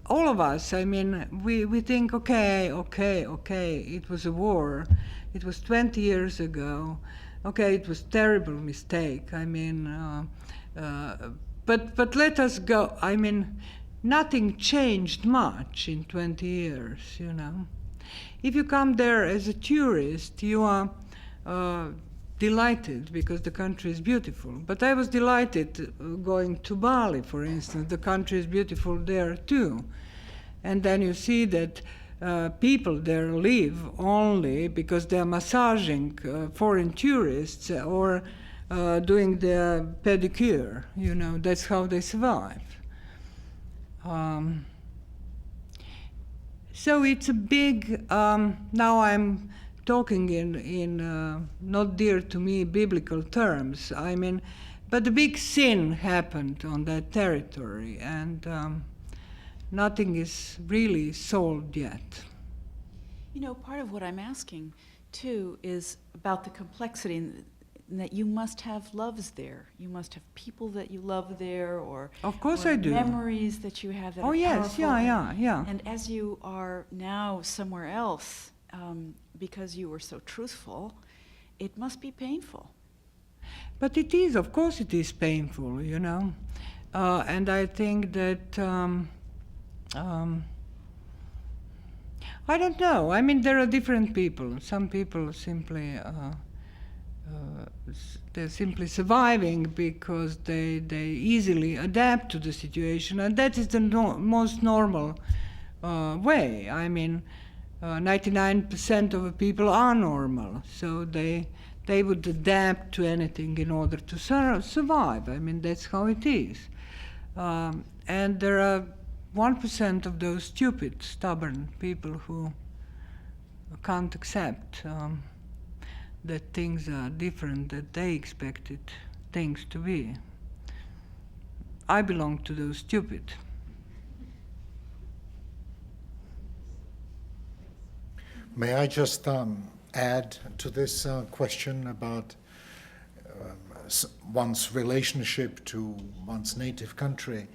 All of us, I mean, we think, okay, it was a war. It was 20 years ago. Okay, it was a terrible mistake. I mean, but let us go. I mean, nothing changed much in 20 years, you know. If you come there as a tourist, you are delighted because the country is beautiful. But I was delighted going to Bali, for instance. The country is beautiful there too. And then you see that people there live only because they're massaging foreign tourists or doing the pedicure, you know. That's how they survive. So it's a big, now I'm talking in not dear to me biblical terms. I mean, but the big sin happened on that territory, and nothing is really solved yet. You know, part of what I'm asking, too, is about the complexity in that you must have loves there. You must have people that you love there, or Of course or I do. memories that you have that Oh are yes, powerful. yeah. And as you are now somewhere else, because you were so truthful, it must be painful. But it is, of course it is painful, you know. And I think that, I don't know. I mean, there are different people. Some people simply, they're simply surviving because they easily adapt to the situation. And that is the most normal way. I mean, 99% of the people are normal. So they would adapt to anything in order to survive. I mean, that's how it is. And there are 1% of those stupid, stubborn people who can't accept that things are different, that they expected things to be. I belong to those stupid. May I just add to this question about one's relationship to one's native country?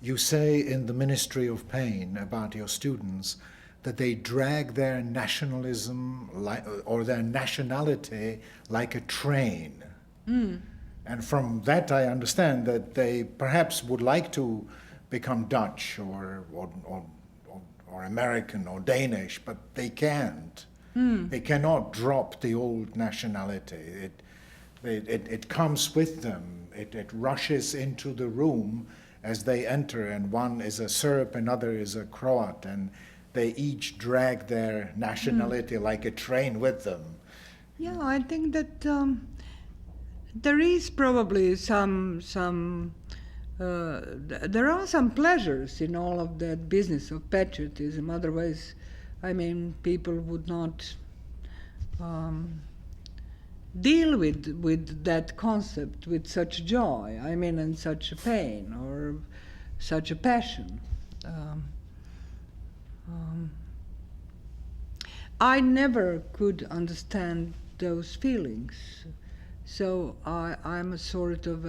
You say in the Ministry of Pain about your students that they drag their nationalism or their nationality like a train. And from that I understand that they perhaps would like to become Dutch or American or Danish, but they can't. They cannot drop the old nationality. It comes with them. It rushes into the room as they enter, and one is a Serb, another is a Croat, and they each drag their nationality like a train with them. Yeah, I think that there is probably there are some pleasures in all of that business of patriotism. Otherwise, I mean, people would not deal with that concept with such joy, I mean, and such a pain or such a passion. I never could understand those feelings, so I'm a sort of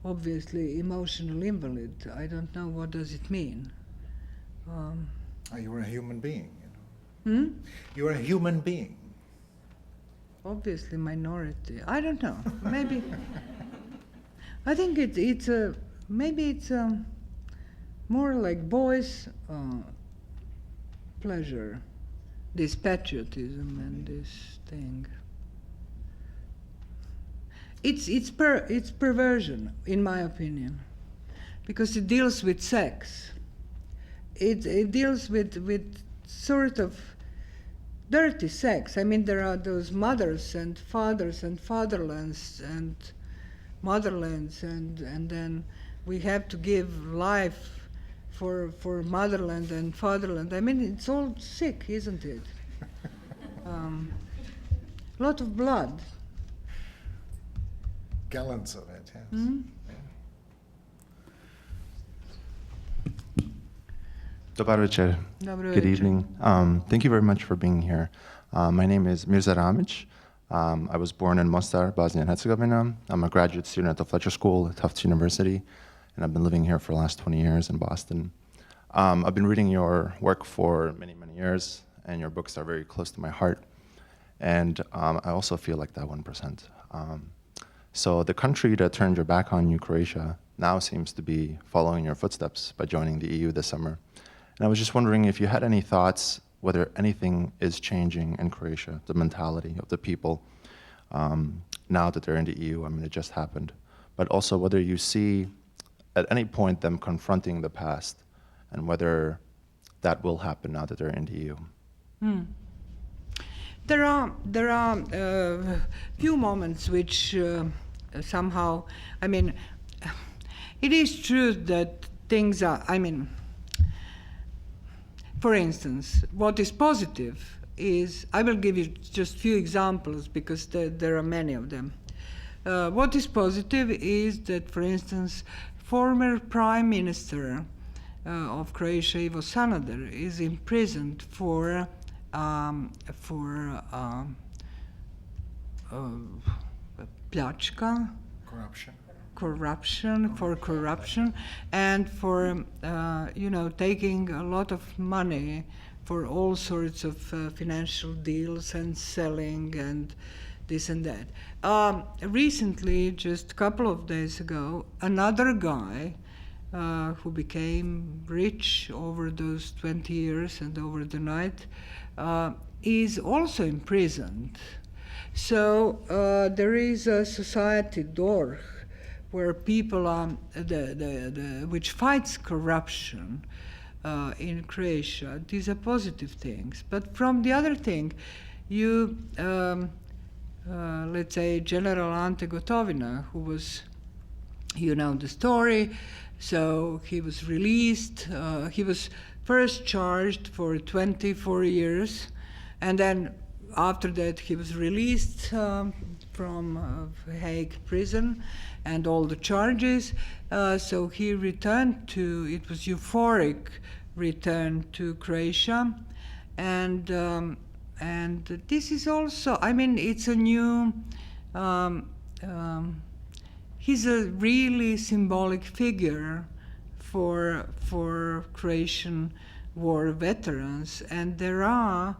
obviously emotional invalid. I don't know what does it mean. You're a human being, you know. You're a human being. Obviously minority. I don't know. Maybe. I think it's more like boys' pleasure, this patriotism and this thing. It's perversion, in my opinion, because it deals with sex. It deals with sort of dirty sex. I mean, there are those mothers and fathers and fatherlands and motherlands, and then we have to give life for motherland and fatherland. I mean, it's all sick, isn't it? Lot of blood. Gallons of it, yes. Dobar večer. Good evening. Thank you very much for being here. My name is Mirza Ramic. I was born in Mostar, Bosnia and Herzegovina. I'm a graduate student at the Fletcher School at Tufts University, and I've been living here for the last 20 years in Boston. I've been reading your work for many, many years, and your books are very close to my heart. And I also feel like that 1%. So the country that turned your back on you, Croatia, now seems to be following your footsteps by joining the EU this summer. And I was just wondering if you had any thoughts whether anything is changing in Croatia, the mentality of the people, now that they're in the EU. I mean, it just happened. But also whether you see at any point them confronting the past and whether that will happen now that they're in the EU. There are few moments which somehow, I mean, it is true that things are, I mean, for instance, what is positive is, I will give you just few examples because there are many of them. What is positive is that, for instance, former Prime Minister of Croatia, Ivo Sanader, is imprisoned for pljačka, corruption, and for taking a lot of money for all sorts of financial deals and selling and this and that. Recently, just a couple of days ago, another guy who became rich over those 20 years and over the night is also imprisoned. So there is a society, DORH, where people are, which fights corruption in Croatia. These are positive things. But from the other thing, you, let's say, General Ante Gotovina, who was, you know the story, so he was released. He was first charged for 24 years, and then after that he was released from Hague prison and all the charges. So he returned to, it was euphoric return to Croatia. And this is also, I mean, it's a new, he's a really symbolic figure for Croatian war veterans. And there are,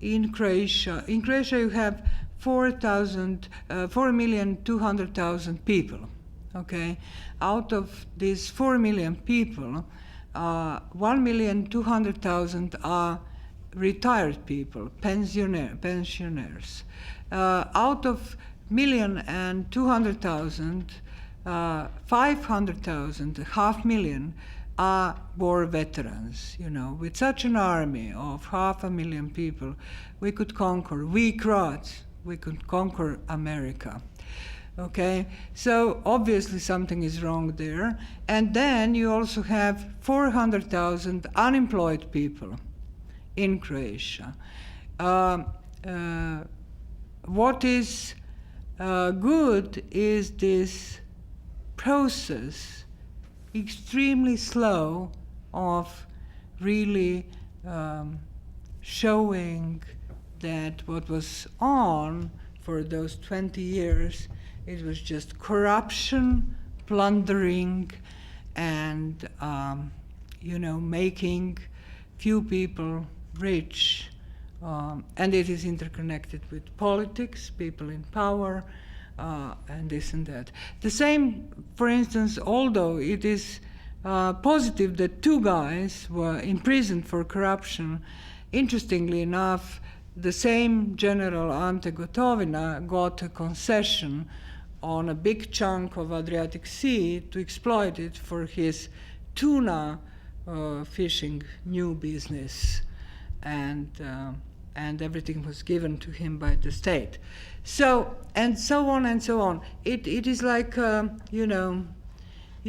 in Croatia you have 4,200,000 people, okay? Out of these 4 million people, 1,200,000 are retired people, pensioners. Out of 1,200,000, 500,000, 500,000 are war veterans. You know, with such an army of 500,000 people, we could conquer, we Croats, we could conquer America. Okay, so obviously something is wrong there. And then you also have 400,000 unemployed people in Croatia. What is good is this process, extremely slow, of really showing that what was on for those 20 years, it was just corruption, plundering, and making few people rich. And it is interconnected with politics, people in power, and this and that. The same, for instance, although it is positive that 2 guys were imprisoned for corruption, interestingly enough, the same General Ante Gotovina got a concession on a big chunk of Adriatic Sea to exploit it for his tuna fishing new business, and everything was given to him by the state. So, and so on and so on. It is like, you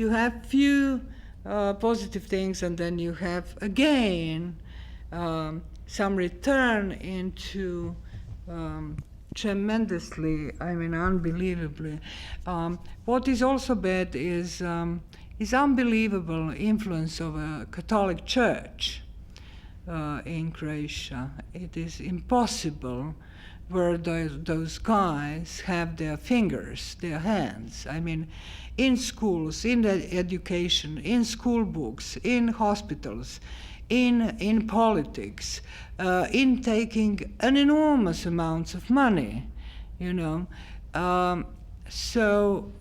have few positive things, and then you have, again, some return into tremendously, unbelievably. What is also bad is unbelievable influence of a Catholic Church in Croatia. It is impossible where those guys have their fingers, their hands. In schools, in education, in school books, in hospitals, in politics, in taking an enormous amounts of money, So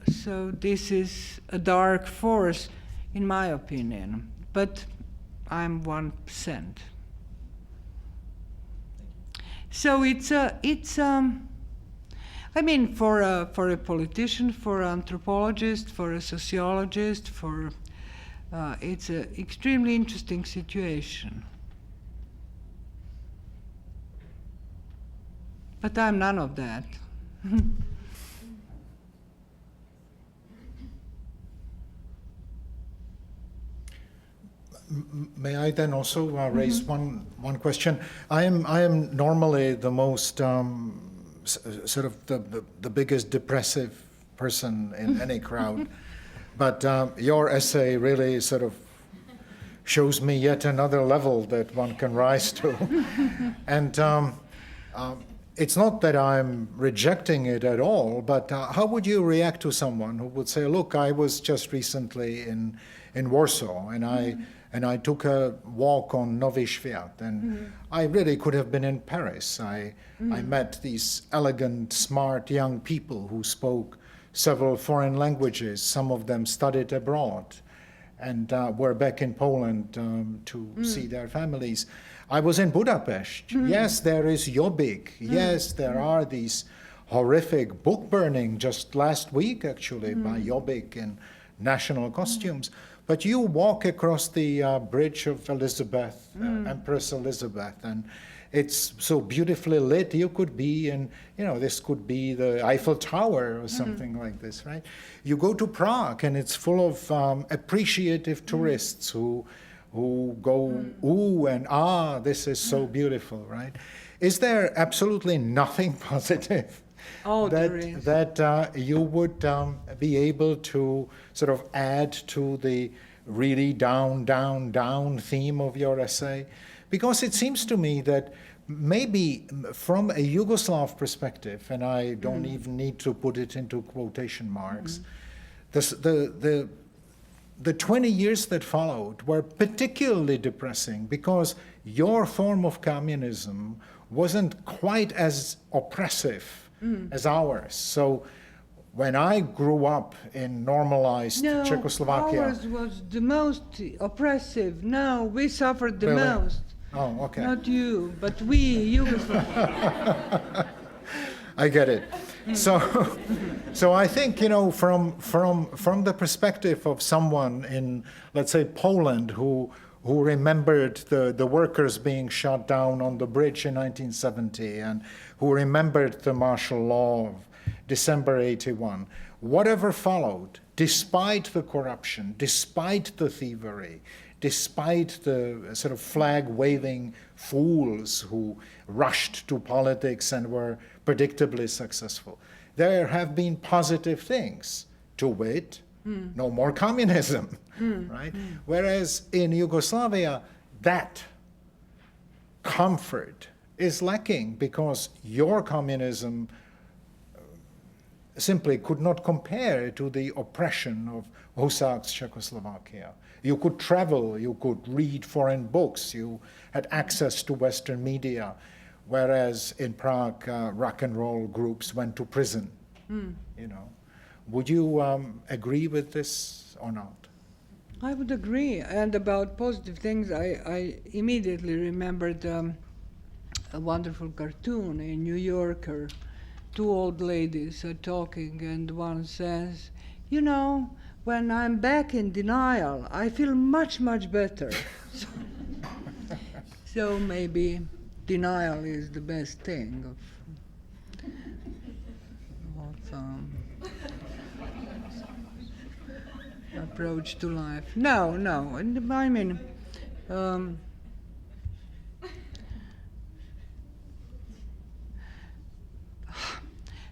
this is a dark force, in my opinion, but I'm 1%. So for a politician, for an anthropologist, for a sociologist, it's an extremely interesting situation. But I'm none of that. May I then also raise one question? I am normally the most sort of the biggest depressive person in any crowd, but your essay really sort of shows me yet another level that one can rise to, and it's not that I'm rejecting it at all, but how would you react to someone who would say, "Look, I was just recently in Warsaw, and I took a walk on Nowy Świat, and I really could have been in Paris. I met these elegant, smart young people who spoke several foreign languages. Some of them studied abroad, and were back in Poland to see their families. I was in Budapest. Yes, there is Jobbik. Yes, there are these horrific book burning just last week, actually, by Jobbik in national costumes. But you walk across the bridge of Elizabeth, Empress Elizabeth, and it's so beautifully lit. You could be in, this could be the Eiffel Tower or something like this, right? You go to Prague, and it's full of appreciative tourists who go, ooh and ah, this is so beautiful, right? Is there absolutely nothing positive that you would be able to sort of add to the really down, down, down theme of your essay? Because it seems to me that maybe from a Yugoslav perspective, and I don't even need to put it into quotation marks, the 20 years that followed were particularly depressing because your form of communism wasn't quite as oppressive as ours. So when I grew up in normalized Czechoslovakia... ours was the most oppressive. No, we suffered the most. Oh, okay. Not you, but we, Yugoslavia. I get it. So I think, from the perspective of someone in, let's say, Poland who remembered the workers being shot down on the bridge in 1970 and who remembered the martial law of December 81, whatever followed, despite the corruption, despite the thievery, despite the sort of flag-waving fools who rushed to politics and were predictably successful, there have been positive things, to wit, no more communism, right? Whereas in Yugoslavia, that comfort is lacking because your communism simply could not compare to the oppression of Husak's Czechoslovakia. You could travel, you could read foreign books, you had access to Western media, whereas in Prague, rock and roll groups went to prison. Would you agree with this or not? I would agree. And about positive things, I immediately remembered a wonderful cartoon in New Yorker. Two old ladies are talking, and one says, when I'm back in denial, I feel much, much better. So maybe denial is the best thing of approach to life. No. I mean,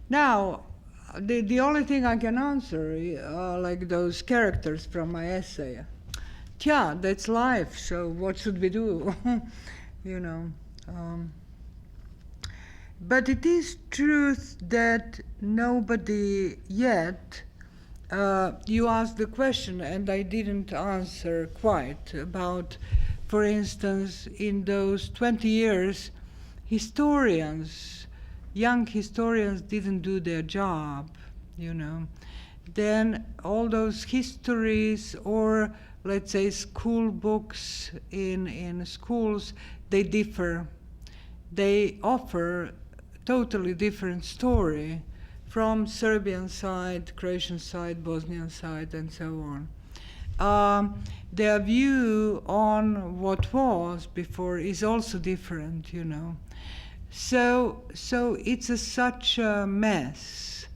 now, the only thing I can answer are like those characters from my essay. That's life, so what should we do? But it is truth that nobody yet, you asked the question and I didn't answer quite about, for instance, in those 20 years, young historians didn't do their job, Then all those histories or, let's say, school books in schools, they differ. They offer totally different story from Serbian side, Croatian side, Bosnian side, and so on. Their view on what was before is also different, So it's such a mess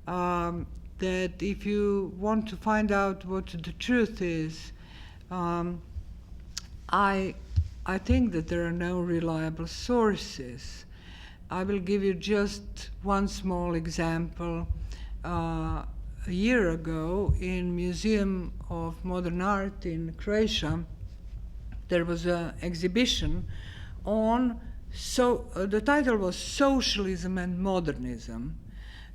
that if you want to find out what the truth is, I think that there are no reliable sources. I will give you just one small example. A year ago, in Museum of Modern Art in Croatia, there was an exhibition on, the title was Socialism and Modernism.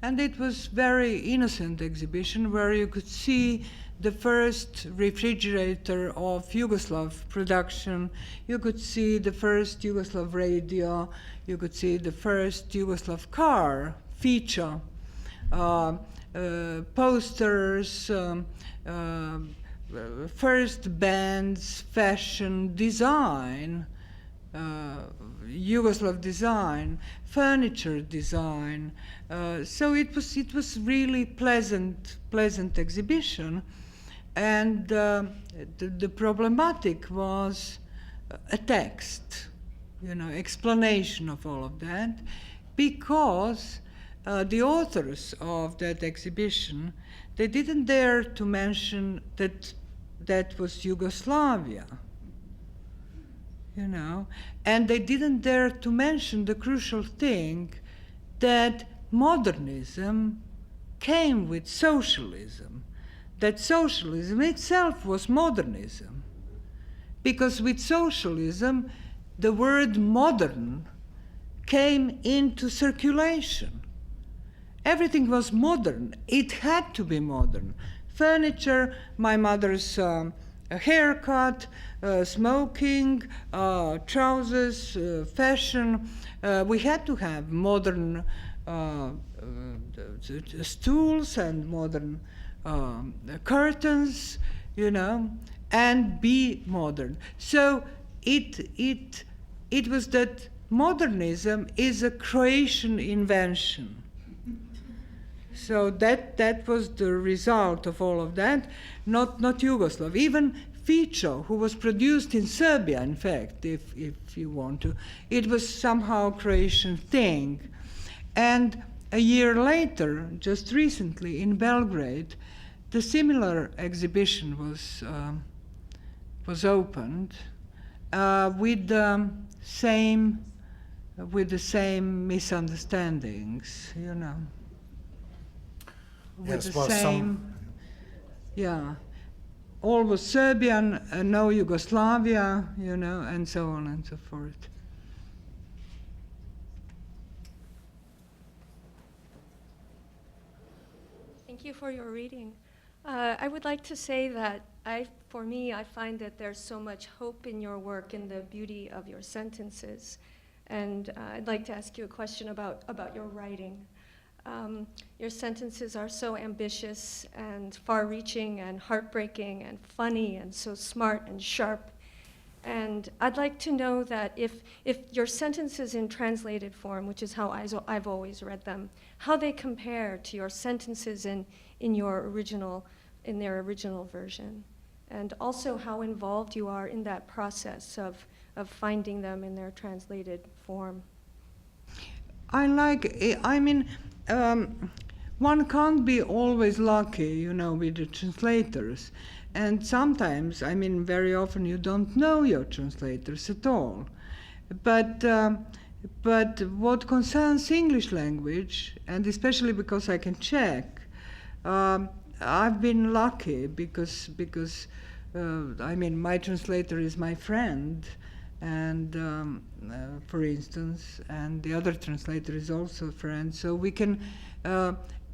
And it was very innocent exhibition where you could see the first refrigerator of Yugoslav production. You could see the first Yugoslav radio. You could see the first Yugoslav car feature, posters, first bands, fashion, design, Yugoslav design, furniture design. So it was really pleasant exhibition, and the problematic was a text, explanation of all of that, because the authors of that exhibition, they didn't dare to mention that was Yugoslavia. And they didn't dare to mention the crucial thing that modernism came with socialism, that socialism itself was modernism. Because with socialism, the word modern came into circulation. Everything was modern. It had to be modern. Furniture, my mother's haircut, smoking, trousers, fashion. We had to have modern stools and modern curtains, and be modern. So it was that modernism is a Croatian invention. So that was the result of all of that, not Yugoslav. Even Fico, who was produced in Serbia, in fact, if you want to, it was somehow a Croatian thing. And a year later, just recently in Belgrade, the similar exhibition was opened with the same misunderstandings, with the same, all was Serbian, no Yugoslavia, and so on and so forth. Thank you for your reading. I would like to say that for me, I find that there's so much hope in your work and the beauty of your sentences. And I'd like to ask you a question about your writing. Your sentences are so ambitious and far-reaching and heartbreaking and funny and so smart and sharp. And I'd like to know that if your sentences in translated form, which is how I've always read them, how they compare to your sentences in their original version, and also how involved you are in that process of finding them in their translated form. One can't be always lucky, with the translators. And sometimes, very often you don't know your translators at all. But what concerns English language, and especially because I can check, I've been lucky because my translator is my friend, and for instance, and the other translator is also a friend. So we can,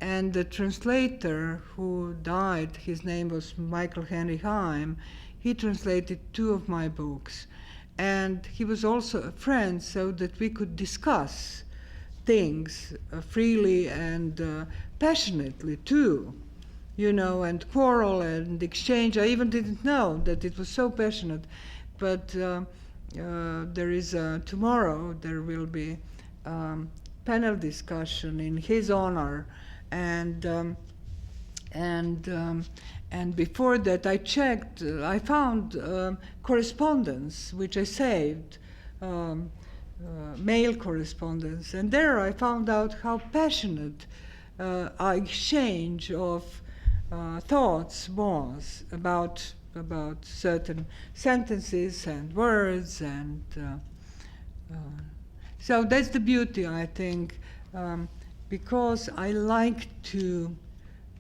and the translator who died, his name was Michael Henry Heim, he translated 2 of my books. And he was also a friend, so that we could discuss things freely and passionately too, and quarrel and exchange. I even didn't know that it was so passionate, but there is tomorrow there will be panel discussion in his honor, and before that I checked, I found correspondence which I saved, mail correspondence, and there I found out how passionate our exchange of thoughts was about about certain sentences and words, and so that's the beauty, I think, because I like to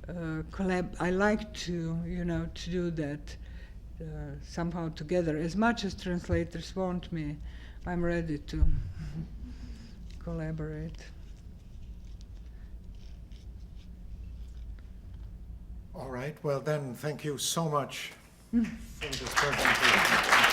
I like to, to do that somehow together. As much as translators want me, I'm ready to collaborate. All right, well then, thank you so much for this presentation.